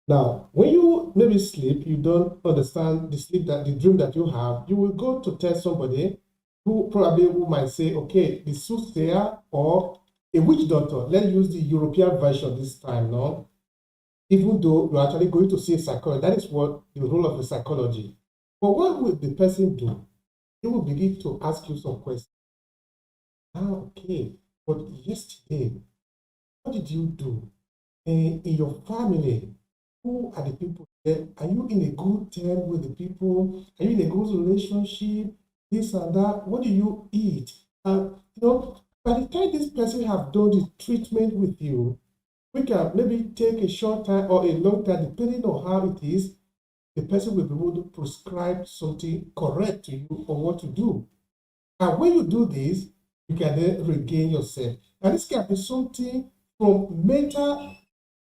Now, when you maybe sleep, you don't understand the dream that you have, you will go to tell somebody who might say, okay, the soothsayer or a witch doctor. Let's use the European version this time, no? Even though you're actually going to see a psychologist, that is what the role of a psychology. But what will the person do? He will begin to ask you some questions. Okay, but yesterday, what did you do? In your family, who are the people there? Are you in a good term with the people? Are you in a good relationship? This and that. What do you eat? By the time this person have done the treatment with you, we can maybe take a short time or a long time, depending on how it is. The person will be able to prescribe something correct to you on what to do. And when you do this, you can then regain yourself. And this can be something from mental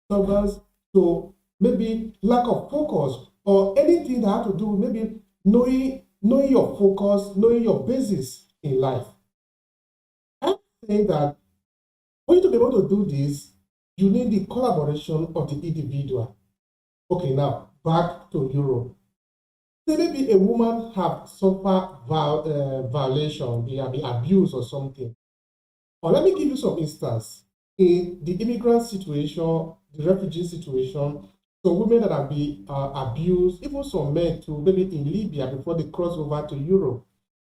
struggles to maybe lack of focus, or anything that has to do with maybe knowing your focus, knowing your basis in life. I'm saying that for you to be able to do this, you need the collaboration of the individual. Okay, now back to Europe. Say maybe a woman have suffered violation, be abuse or something. Or let me give you some instance. In the immigrant situation, the refugee situation, some women that have been abused, even some men too, maybe in Libya before they cross over to Europe.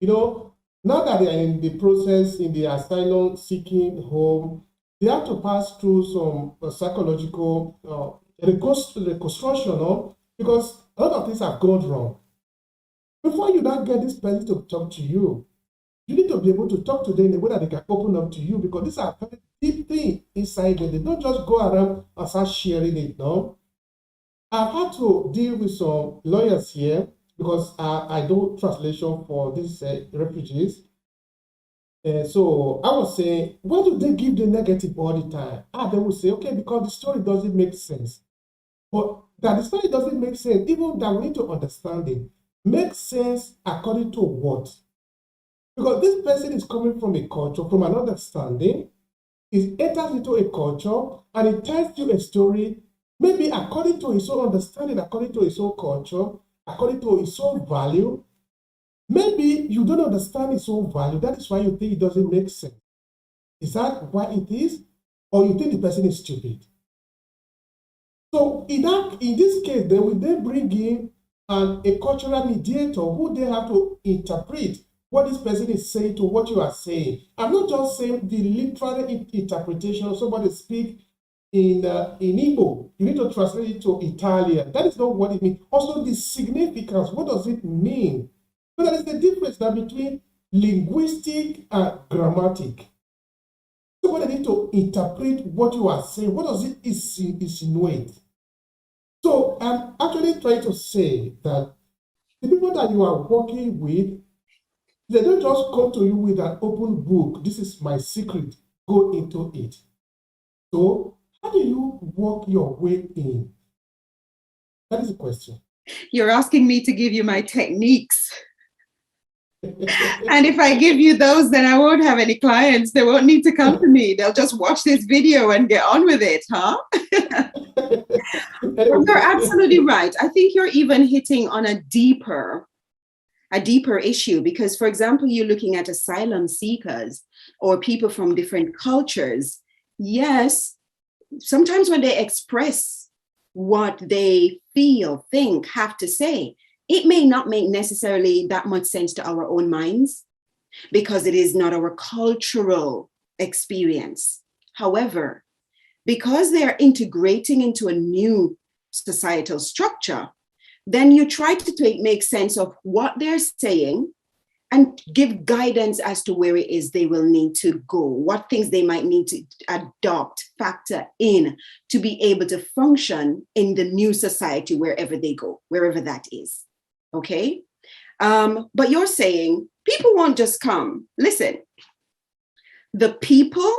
Now that they are in the process, in the asylum seeking home, they have to pass through some psychological reconstruction, because a lot of things have gone wrong. Before you now get this person to talk to you, you need to be able to talk to them in a way that they can open up to you, because these are very deep things inside them. They don't just go around and start sharing it, no? I've had to deal with some lawyers here, because I do translation for these refugees. So I was saying, why do they give the negative all the time? They will say, okay, because the story doesn't make sense. But that the story doesn't make sense, even that we need to understand it. Makes sense according to what? Because this person is coming from a culture, from an understanding, it enters into a culture, and it tells you a story, maybe according to his own understanding, according to his own culture, according to his own value. Maybe you don't understand his own value. That is why you think it doesn't make sense. Is that why it is? Or you think the person is stupid? So in this case, they will then bring in a cultural mediator who they have to interpret what this person is saying to what you are saying. I'm not just saying the literal interpretation. Somebody speak in Igbo, you need to translate it to Italian. That is not what it means. Also, the significance. What does it mean? So there is a difference between linguistic and grammatic. Somebody need to interpret what you are saying. What does it insinuate? So I'm actually trying to say that the people that you are working with, they don't just come to you with an open book. This is my secret. Go into it. So how do you work your way in? That is the question. You're asking me to give you my techniques. And if I give you those, then I won't have any clients. They won't need to come to me. They'll just watch this video and get on with it, huh? You're absolutely right. I think you're even hitting on a deeper issue, because, for example, you're looking at asylum seekers or people from different cultures. Yes, sometimes when they express what they feel, think, have to say, it may not make necessarily that much sense to our own minds because it is not our cultural experience. However, because they are integrating into a new societal structure, then you try to make sense of what they're saying and give guidance as to where it is they will need to go, what things they might need to adopt, factor in to be able to function in the new society wherever they go, wherever that is. Okay? But you're saying people won't just come. Listen, the people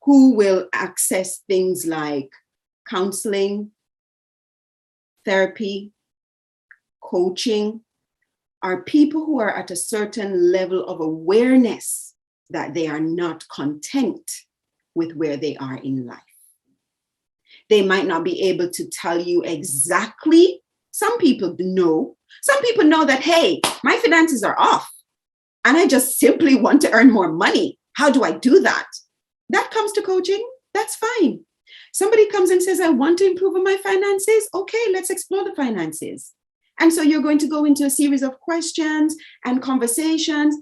who will access things like counseling, therapy, coaching, are people who are at a certain level of awareness that they are not content with where they are in life. They might not be able to tell you exactly. Some people know. Some people know that, hey, my finances are off and I just simply want to earn more money. How do I do that? That comes to coaching. That's fine. Somebody comes and says, I want to improve on my finances. Okay, let's explore the finances. And so you're going to go into a series of questions and conversations.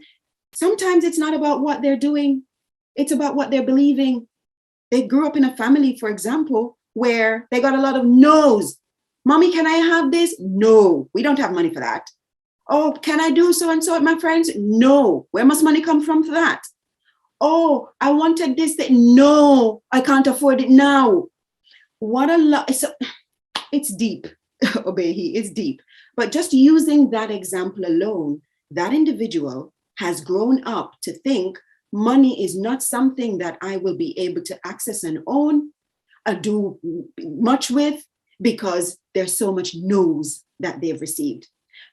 Sometimes it's not about what they're doing. It's about what they're believing. They grew up in a family, for example, where they got a lot of no's. Mommy, can I have this? No, we don't have money for that. Oh, can I do so and so with my friends? No. Where must money come from for that? Oh, I wanted this. No, I can't afford it now. What a lot. It's deep, Obehi, it's deep. But just using that example alone, that individual has grown up to think money is not something that I will be able to access and own, do much with, because there's so much no's that they've received.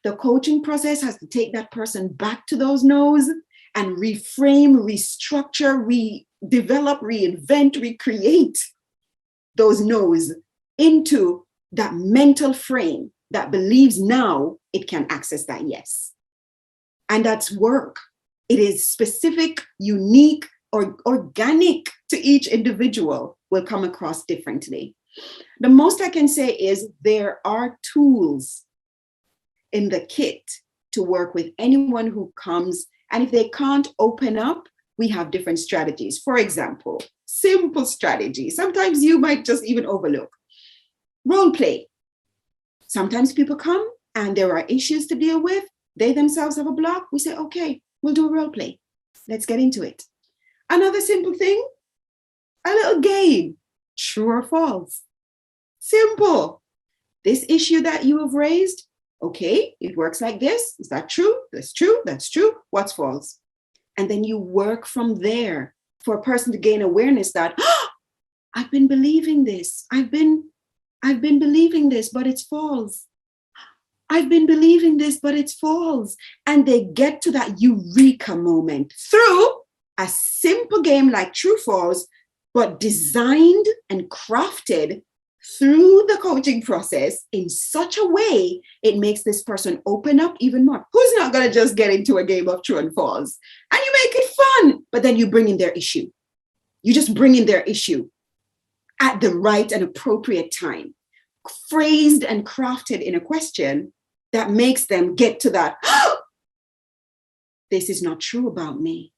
The coaching process has to take that person back to those no's and reframe, restructure, redevelop, reinvent, recreate those no's into that mental frame that believes now it can access that yes. And that's work. It is specific, unique, or organic to each individual, will come across differently. The most I can say is there are tools in the kit to work with anyone who comes. And if they can't open up, we have different strategies. For example, simple strategy. Sometimes you might just even overlook. Role play. Sometimes people come and there are issues to deal with. They themselves have a block. We say, okay, we'll do a role play. Let's get into it. Another simple thing, a little game. True or false? Simple. This issue that you have raised, okay, it works like this. Is that true? That's true. That's true. What's false? And then you work from there for a person to gain awareness that, oh, I've been believing this. I've been believing this, but it's false. I've been believing this, but it's false. And they get to that eureka moment through a simple game like true false, but designed and crafted through the coaching process in such a way it makes this person open up even more. Who's not going to just get into a game of true and false? And you make it fun, but then you bring in their issue. You just bring in their issue at the right and appropriate time, phrased and crafted in a question that makes them get to that, oh, this is not true about me.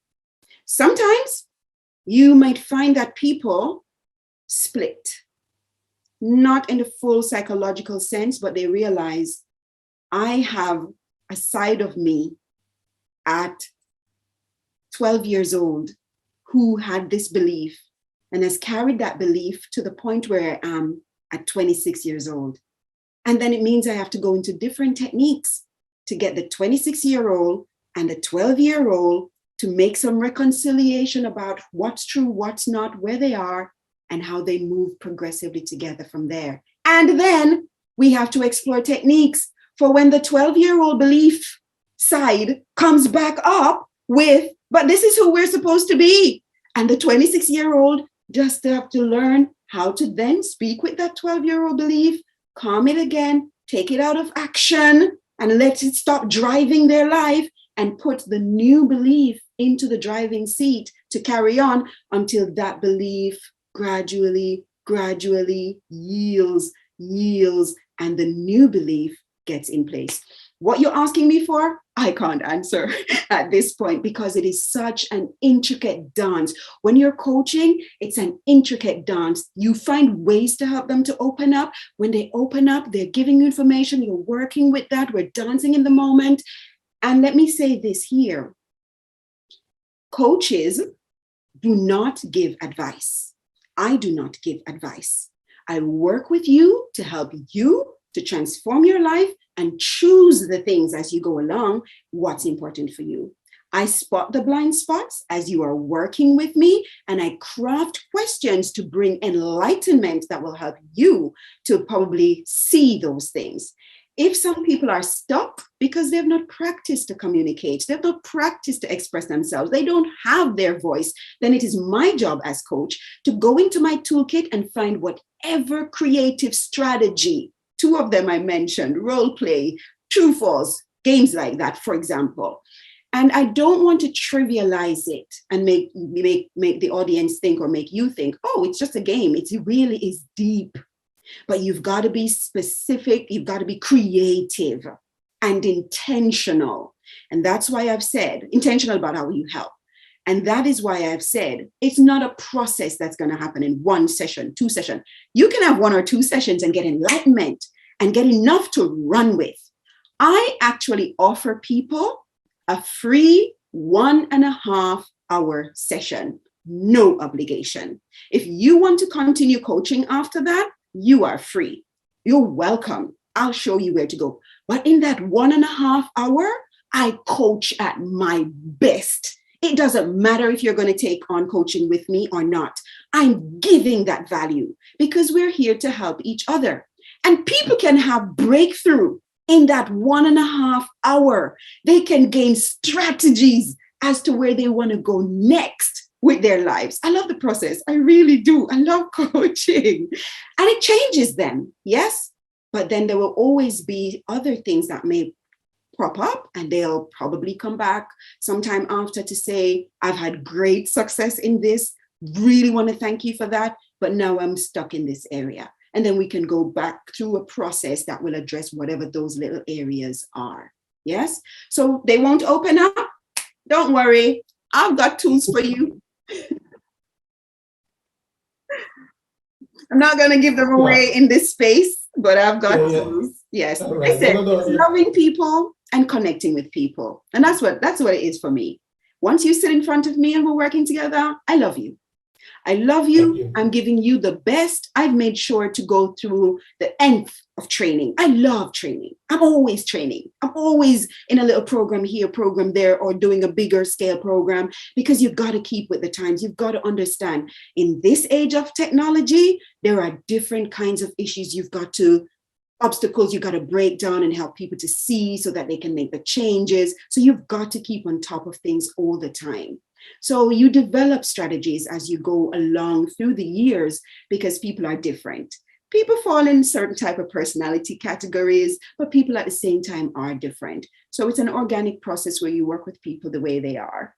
Sometimes you might find that people split, not in the full psychological sense, but they realize I have a side of me at 12 years old who had this belief and has carried that belief to the point where I am at 26 years old. And then it means I have to go into different techniques to get the 26-year-old and the 12-year-old to make some reconciliation about what's true, what's not, where they are, and how they move progressively together from there. And then we have to explore techniques for when the 12-year-old belief side comes back up with, but this is who we're supposed to be. And the 26-year-old just have to learn how to then speak with that 12-year-old belief, calm it again, take it out of action, and let it stop driving their life, and put the new belief into the driving seat to carry on until that belief gradually yields, and the new belief gets in place. What you're asking me for, I can't answer at this point because it is such an intricate dance. When you're coaching, it's an intricate dance. You find ways to help them to open up. When they open up, they're giving you information. You're working with that. We're dancing in the moment. And let me say this here. Coaches do not give advice. I do not give advice. I work with you to help you to transform your life and choose the things as you go along, what's important for you. I spot the blind spots as you are working with me, and I craft questions to bring enlightenment that will help you to probably see those things. If some people are stuck because they've not practiced to communicate, they've not practiced to express themselves, they don't have their voice, then it is my job as coach to go into my toolkit and find whatever creative strategy. 2 of them I mentioned, role play, true false, games like that, for example. And I don't want to trivialize it and make the audience think or make you think, oh, it's just a game. It really is deep. But you've got to be specific. You've got to be creative and intentional. And that's why I've said intentional about how you help. And that is why I've said it's not a process that's going to happen in 1 session, 2 sessions. You can have 1 or 2 sessions and get enlightenment and get enough to run with. I actually offer people a free 1.5 hour session, no obligation. If you want to continue coaching after that, you are free. You're welcome. I'll show you where to go. But in that 1.5 hour, I coach at my best. It doesn't matter if you're going to take on coaching with me or not. I'm giving that value because we're here to help each other. And people can have breakthrough in that 1.5 hour. They can gain strategies as to where they want to go next with their lives. I love the process. I really do. I love coaching. And it changes them, yes? But then there will always be other things that may crop up, and they'll probably come back sometime after to say, I've had great success in this. Really want to thank you for that. But now I'm stuck in this area. And then we can go back through a process that will address whatever those little areas are. Yes? So they won't open up. Don't worry. I've got tools for you. I'm not going to give them away in this space, but I've got tools. Yes. Right. Listen, it's loving people and connecting with people. And that's what it is for me. Once you sit in front of me and we're working together, I love you. I love you. I'm giving you the best. I've made sure to go through the nth of training. I love training. I'm always training. I'm always in a little program here, program there, or doing a bigger scale program, because you've got to keep with the times. You've got to understand in this age of technology, there are different kinds of issues obstacles you got to break down and help people to see so that they can make the changes. So you've got to keep on top of things all the time. So you develop strategies as you go along through the years because people are different. People fall in certain type of personality categories, but people at the same time are different. So it's an organic process where you work with people the way they are.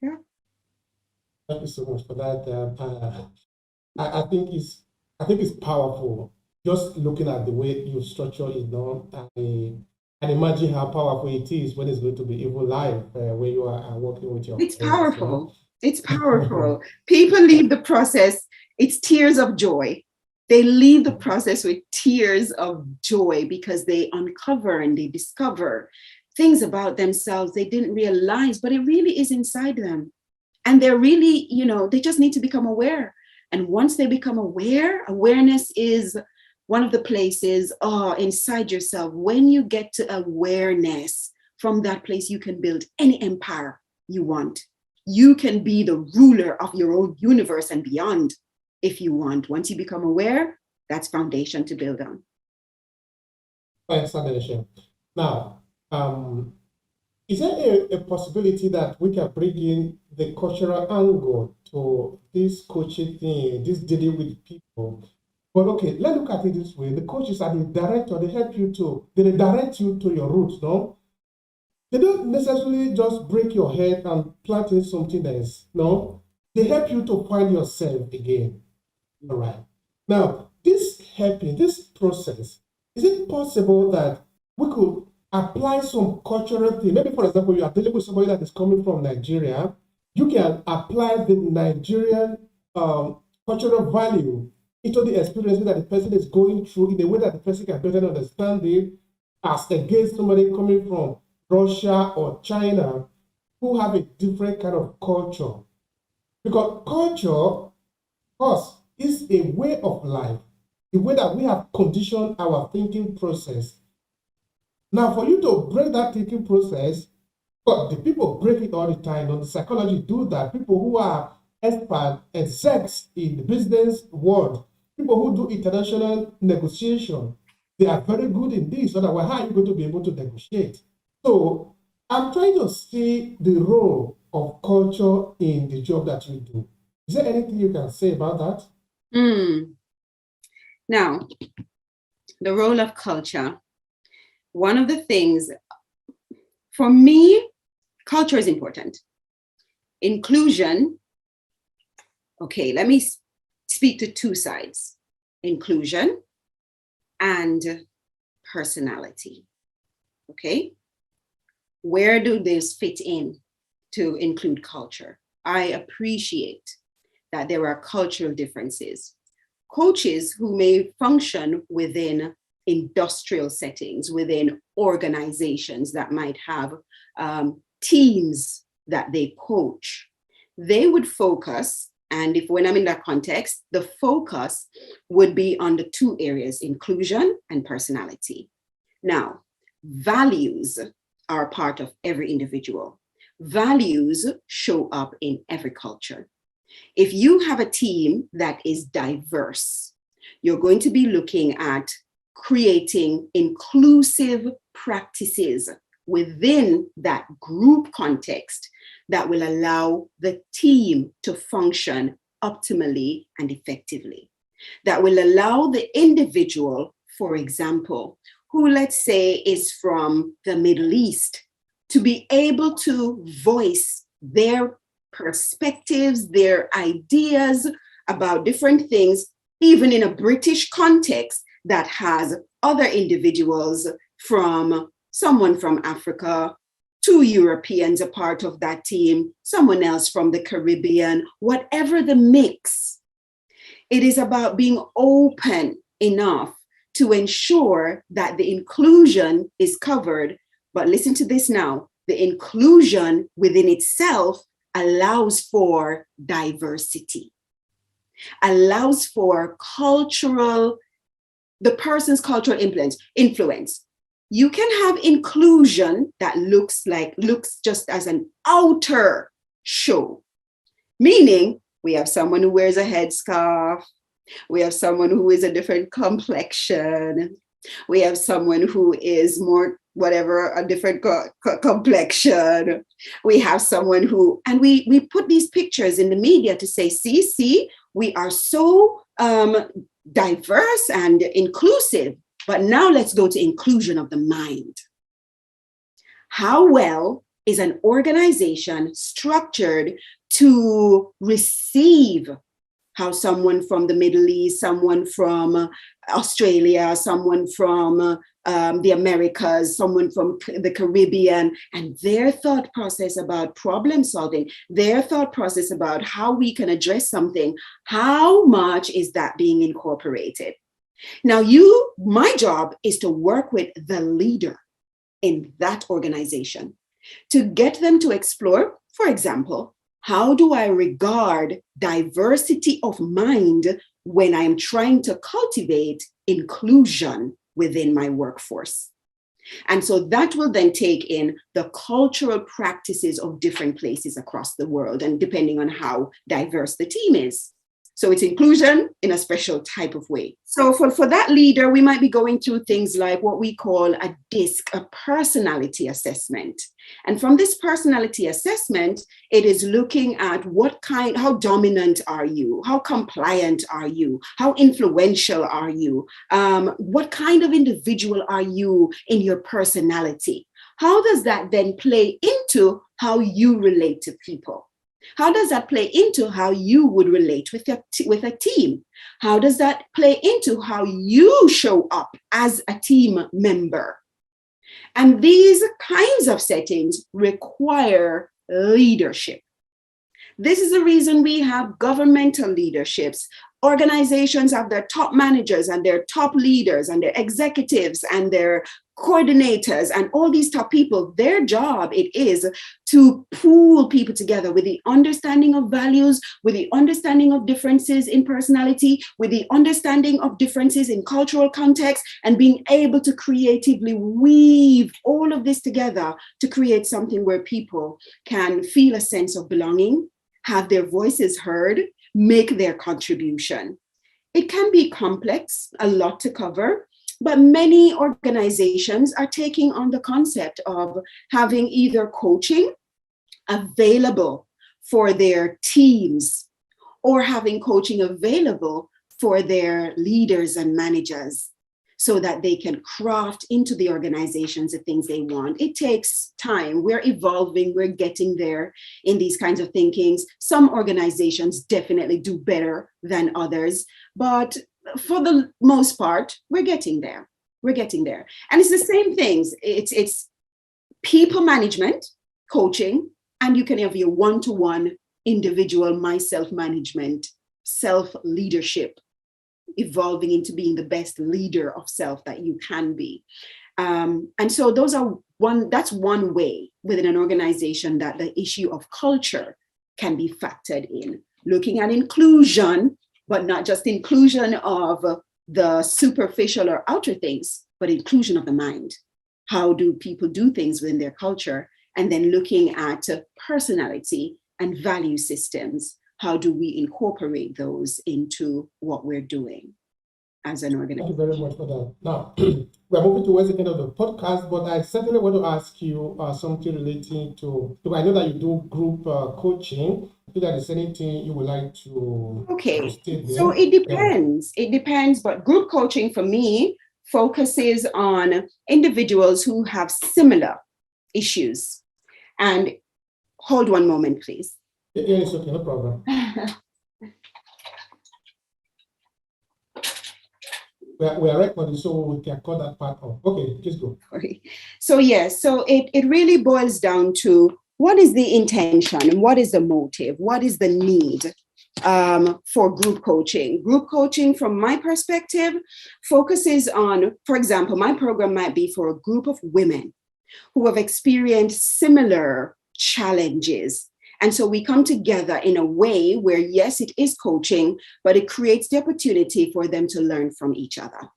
Yeah. Thank you so much for that. I think it's powerful. Just looking at the way you structure it now, and imagine how powerful it is when it's going to be even live, where you are working with your. It's powerful. It's powerful. People leave the process. It's tears of joy. They leave the process with tears of joy because they uncover and they discover things about themselves they didn't realize, but it really is inside them. And they're really, they just need to become aware. And once they become aware, awareness is one of the places inside yourself. When you get to awareness, from that place, you can build any empire you want. You can be the ruler of your own universe and beyond if you want. Once you become aware, that's foundation to build on. Thanks, Annecha. Now, is there a possibility that we can bring in the cultural angle to this coaching thing, this dealing with people? But okay, let's look at it this way. The coaches are the director. They help you they direct you to your roots, no? They don't necessarily just break your head and plant in something else, no? They help you to find yourself again. All right. Now, this process, is it possible that we could apply some cultural thing? Maybe, for example, you are dealing with somebody that is coming from Nigeria. You can apply the Nigerian cultural value into the experience that the person is going through in a way that the person can better understand it, as against somebody coming from Russia or China. who have a different kind of culture. Because culture, us, is a way of life, the way that we have conditioned our thinking process. Now, for you to break that thinking process, but the people break it all the time. On the psychology do that. People who are expert execs in the business world, people who do international negotiation, they are very good in this. Otherwise, how are you going to be able to negotiate? So I'm trying to see the role of culture in the job that you do. Is there anything you can say about that? Now, the role of culture. One of the things, for me, culture is important. Inclusion, okay, let me speak to two sides, inclusion and personality, okay? Where do these fit in to include culture? I appreciate that there are cultural differences. Coaches who may function within industrial settings, within organizations that might have teams that they coach, they would focus, and if when I'm in that context, the focus would be on the two areas, inclusion and personality. Now, values are a part of every individual. Values show up in every culture. If you have a team that is diverse, you're going to be looking at creating inclusive practices within that group context that will allow the team to function optimally and effectively. That will allow the individual, for example, who let's say is from the Middle East, to be able to voice their perspectives, their ideas about different things, even in a British context that has other individuals from someone from Africa, two Europeans a part of that team, someone else from the Caribbean, whatever the mix. It is about being open enough to ensure that the inclusion is covered. But listen to this now, the inclusion within itself allows for diversity, allows for the person's cultural influence. You can have inclusion that looks just as an outer show, meaning we have someone who wears a headscarf, we have someone who is a different complexion, we have someone who is more whatever, a different complexion. We have someone who, and we put these pictures in the media to say, see, we are so diverse and inclusive, but now let's go to inclusion of the mind. How well is an organization structured to receive how someone from the Middle East, someone from Australia, someone from the Americas, someone from the Caribbean, and their thought process about problem solving, their thought process about how we can address something, how much is that being incorporated? Now, my job is to work with the leader in that organization to get them to explore, for example, how do I regard diversity of mind when I'm trying to cultivate inclusion within my workforce? And so that will then take in the cultural practices of different places across the world, and depending on how diverse the team is. So it's inclusion in a special type of way. So for that leader, we might be going through things like what we call a DISC, a personality assessment. And from this personality assessment, it is looking at how dominant are you? How compliant are you? How influential are you? What kind of individual are you in your personality? How does that then play into how you relate to people? How does that play into how you would relate with a team? How does that play into how you show up as a team member? And these kinds of settings require leadership. This is the reason we have governmental leaderships, Organizations have their top managers and their top leaders and their executives and their coordinators and all these top people. Their job it is to pool people together with the understanding of values, with the understanding of differences in personality, with the understanding of differences in cultural context, and being able to creatively weave all of this together to create something where people can feel a sense of belonging, have their voices heard, make their contribution. It can be complex, a lot to cover, but many organizations are taking on the concept of having either coaching available for their teams or having coaching available for their leaders and managers so that they can craft into the organizations the things they want. It takes time. We're evolving. We're getting there in these kinds of thinkings. Some organizations definitely do better than others, but for the most part, we're getting there. We're getting there. And it's the same things. It's people management, coaching, and you can have your one-to-one individual self-management, self-leadership, evolving into being the best leader of self that you can be. And so that's one way within an organization that the issue of culture can be factored in. Looking at inclusion, but not just inclusion of the superficial or outer things, but inclusion of the mind. How do people do things within their culture? And then looking at personality and value systems. How do we incorporate those into what we're doing as an organization? Thank you very much for that. Now, we're moving towards the end of the podcast, but I certainly want to ask you something relating to, I know that you do group coaching. If there is anything you would like to state there. So it depends. It depends, but group coaching for me focuses on individuals who have similar issues. And hold one moment, please. Yeah, it's okay, no problem. We are recording, so we can cut that part off. Okay, just go. So it really boils down to what is the intention and what is the motive? What is the need for group coaching? Group coaching, from my perspective, focuses on, for example, my program might be for a group of women who have experienced similar challenges. And so we come together in a way where, yes, it is coaching, but it creates the opportunity for them to learn from each other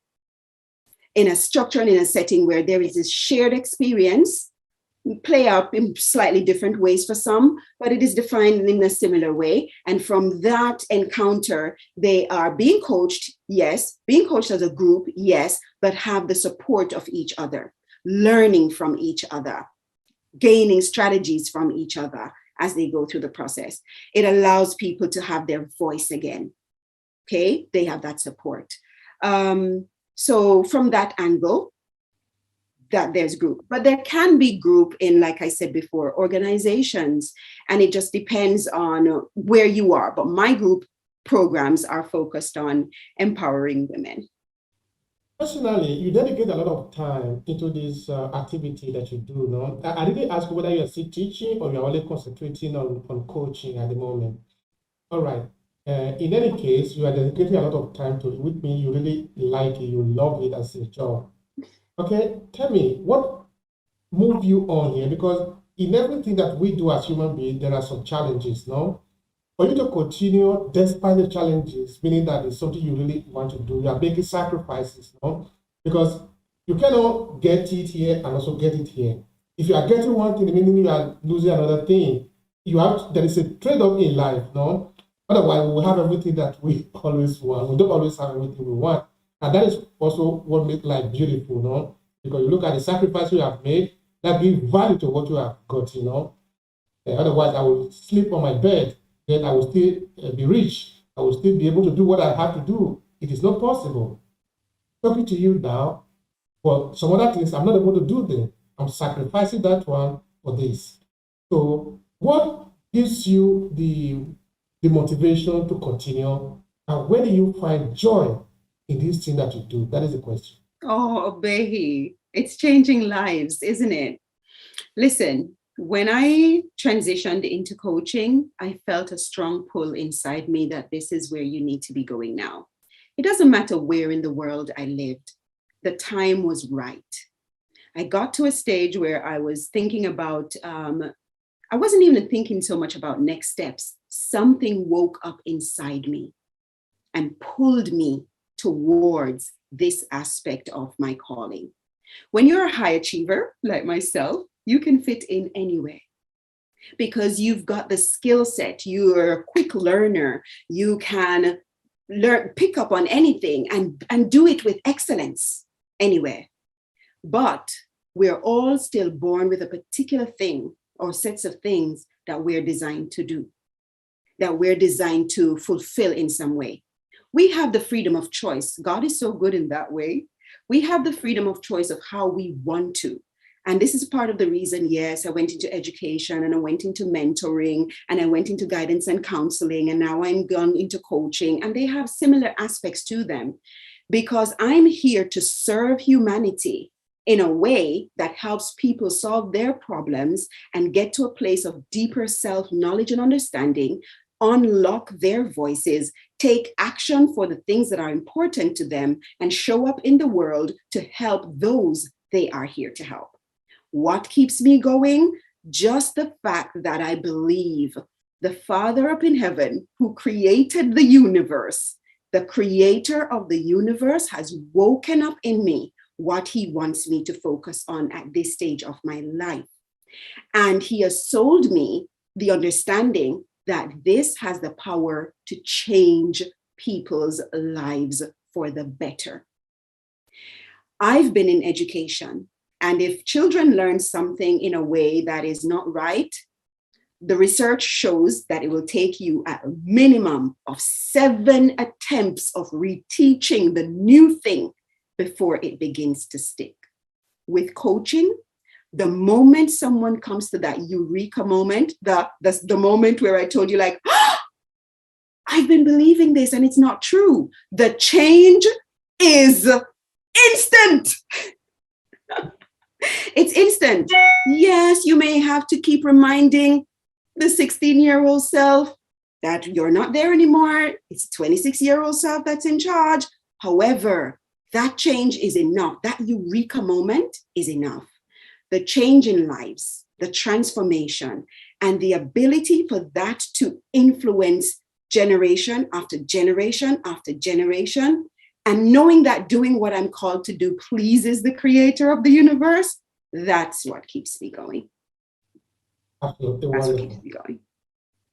in a structure and in a setting where there is this shared experience, play out in slightly different ways for some, but it is defined in a similar way. And from that encounter, they are being coached, yes, being coached as a group, yes, but have the support of each other, learning from each other, gaining strategies from each other as they go through the process. It allows people to have their voice again. Okay, they have that support. So from that angle, that there's group, but there can be group in, like I said before, organizations, and it just depends on where you are. But my group programs are focused on empowering women. Personally, you dedicate a lot of time into this activity that you do, no? I didn't ask whether you're still teaching or you're only concentrating on coaching at the moment. All right. In any case, you are dedicating a lot of time to it, which means you really like it, you love it as a job. Okay, tell me, what moved you on here? Because in everything that we do as human beings, there are some challenges, no? For you to continue despite the challenges, meaning that it's something you really want to do, you are making sacrifices, no? Because you cannot get it here and also get it here. If you are getting one thing, meaning you are losing another thing, there is a trade-off in life, no? Otherwise, we will have everything that we always want. We don't always have everything we want. And that is also what makes life beautiful, no? Because you look at the sacrifice you have made, that gives value to what you have got, you know? Otherwise, I will sleep on my bed, then I will still be rich. I will still be able to do what I have to do. It is not possible. Talking to you now, for some other things, I'm not able to do them. I'm sacrificing that one for this. So what gives you the motivation to continue? And where do you find joy in this thing that you do? That is the question. Oh, Obehi, it's changing lives, isn't it? Listen, When I transitioned into coaching, I felt a strong pull inside me that this is where you need to be going now. It doesn't matter where in the world I lived. The time was right. I got to a stage where I was thinking about, I wasn't even thinking so much about next steps. Something woke up inside me and pulled me towards this aspect of my calling. When you're a high achiever like myself, you can fit in anywhere because you've got the skill set. You're a quick learner. You can pick up on anything and do it with excellence anywhere. But we're all still born with a particular thing or sets of things that we're designed to do, that we're designed to fulfill in some way. We have the freedom of choice. God is so good in that way. We have the freedom of choice of how we want to. And this is part of the reason, yes, I went into education and I went into mentoring and I went into guidance and counseling, and now I'm gone into coaching, and they have similar aspects to them because I'm here to serve humanity in a way that helps people solve their problems and get to a place of deeper self-knowledge and understanding, unlock their voices, take action for the things that are important to them, and show up in the world to help those they are here to help. What keeps me going? Just the fact that I believe the Father up in heaven who created the universe, the creator of the universe, has woken up in me what he wants me to focus on at this stage of my life. And he has sold me the understanding that this has the power to change people's lives for the better. I've been in education, and if children learn something in a way that is not right, the research shows that it will take you a minimum of 7 attempts of reteaching the new thing before it begins to stick. With coaching, the moment someone comes to that eureka moment, the moment where I told you like, I've been believing this and it's not true. The change is instant. It's instant. Yes, you may have to keep reminding the 16-year-old self that you're not there anymore. It's 26-year-old self that's in charge. However, that change is enough. That eureka moment is enough. The change in lives, the transformation, and the ability for that to influence generation after generation after generation, and knowing that doing what I'm called to do pleases the creator of the universe, that's what keeps me going. Absolutely That's wonderful. what keeps me going.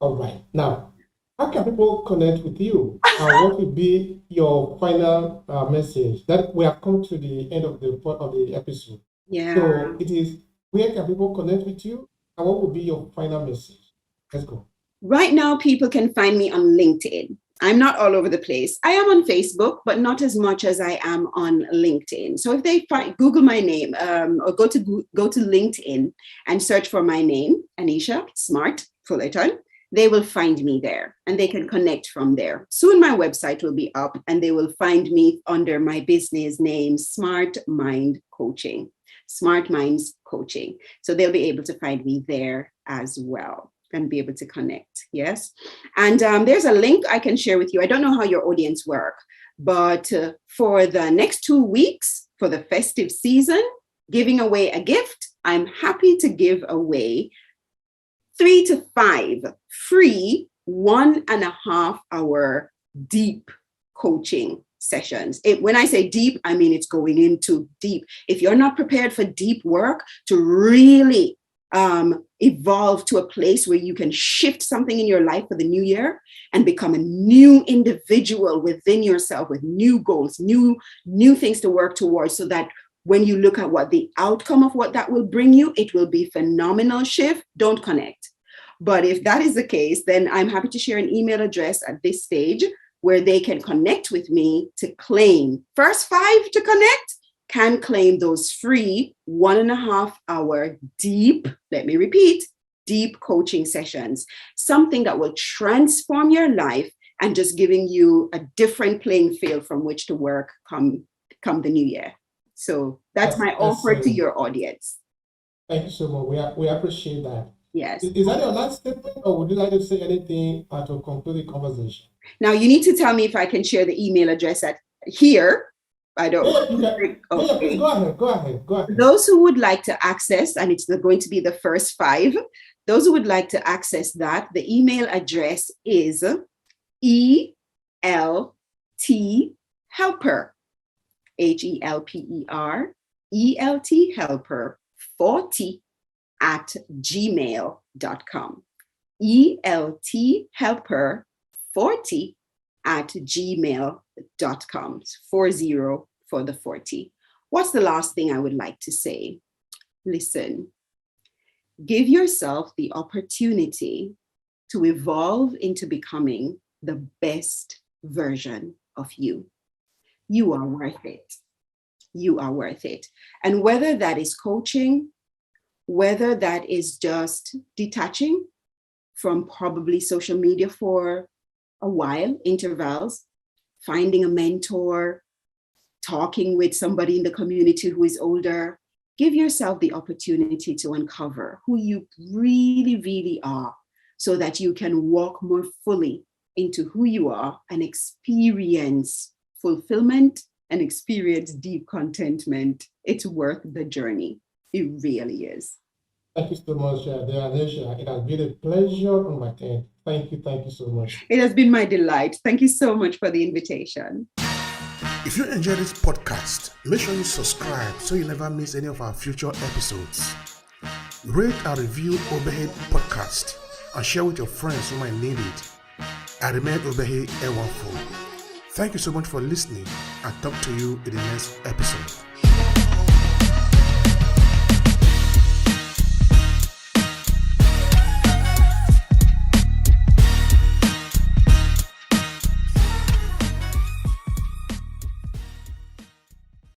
All right. Now, how can people connect with you? And what will be your final message? That we have come to the end of the episode. Yeah. So it is, where can people connect with you? And what will be your final message? Let's go. Right now, people can find me on LinkedIn. I'm not all over the place. I am on Facebook, but not as much as I am on LinkedIn. So if they Google my name or go to LinkedIn and search for my name, Annecha Smart Fullerton, they will find me there and they can connect from there. Soon my website will be up and they will find me under my business name, Smart Mind Coaching, Smart Minds Coaching. So they'll be able to find me there as well and be able to connect. Yes. And there's a link I can share with you. I don't know how your audience work, but for the next 2 weeks for the festive season, giving away a gift, I'm happy to give away 3 to 5 free 1.5 hour deep coaching sessions. When I say deep, I mean it's going into deep. If you're not prepared for deep work to really evolve to a place where you can shift something in your life for the new year and become a new individual within yourself with new goals, new things to work towards, so that when you look at what the outcome of what that will bring you, it will be phenomenal shift. Don't connect. But if that is the case, then I'm happy to share an email address at this stage where they can connect with me to claim. First 5 to connect can claim those free 1.5 hour deep, let me repeat, deep coaching sessions, something that will transform your life and just giving you a different playing field from which to work come the new year. So that's my offer to your audience. Thank you so much. We appreciate that. Yes. Is that your last statement, or would you like to say anything to conclude the conversation? Now you need to tell me if I can share the email address at here. I don't. Yeah, you can. Okay. Yeah, please go ahead. Those who would like to access, and it's going to be the first 5, those who would like to access that, the email address is ELT helper, HELPER, ELT helper 40 at gmail.com. ELT helper 40 at gmail.com. 40 for the 40. What's the last thing I would like to say? Listen, give yourself the opportunity to evolve into becoming the best version of you. You are worth it. You are worth it. And whether that is coaching, whether that is just detaching from probably social media for a while, intervals, finding a mentor, talking with somebody in the community who is older, give yourself the opportunity to uncover who you really, really are so that you can walk more fully into who you are and experience fulfillment and experience deep contentment. It's worth the journey. It really is. Thank you so much, dear Annecha. It has been a pleasure on my end. Thank you so much. It has been my delight. Thank you so much for the invitation. If you enjoy this podcast, make sure you subscribe so you never miss any of our future episodes. Rate and review Obehi Podcast and share with your friends who might need it. I remain Obehi Ewanfo. Thank you so much for listening, and talk to you in the next episode.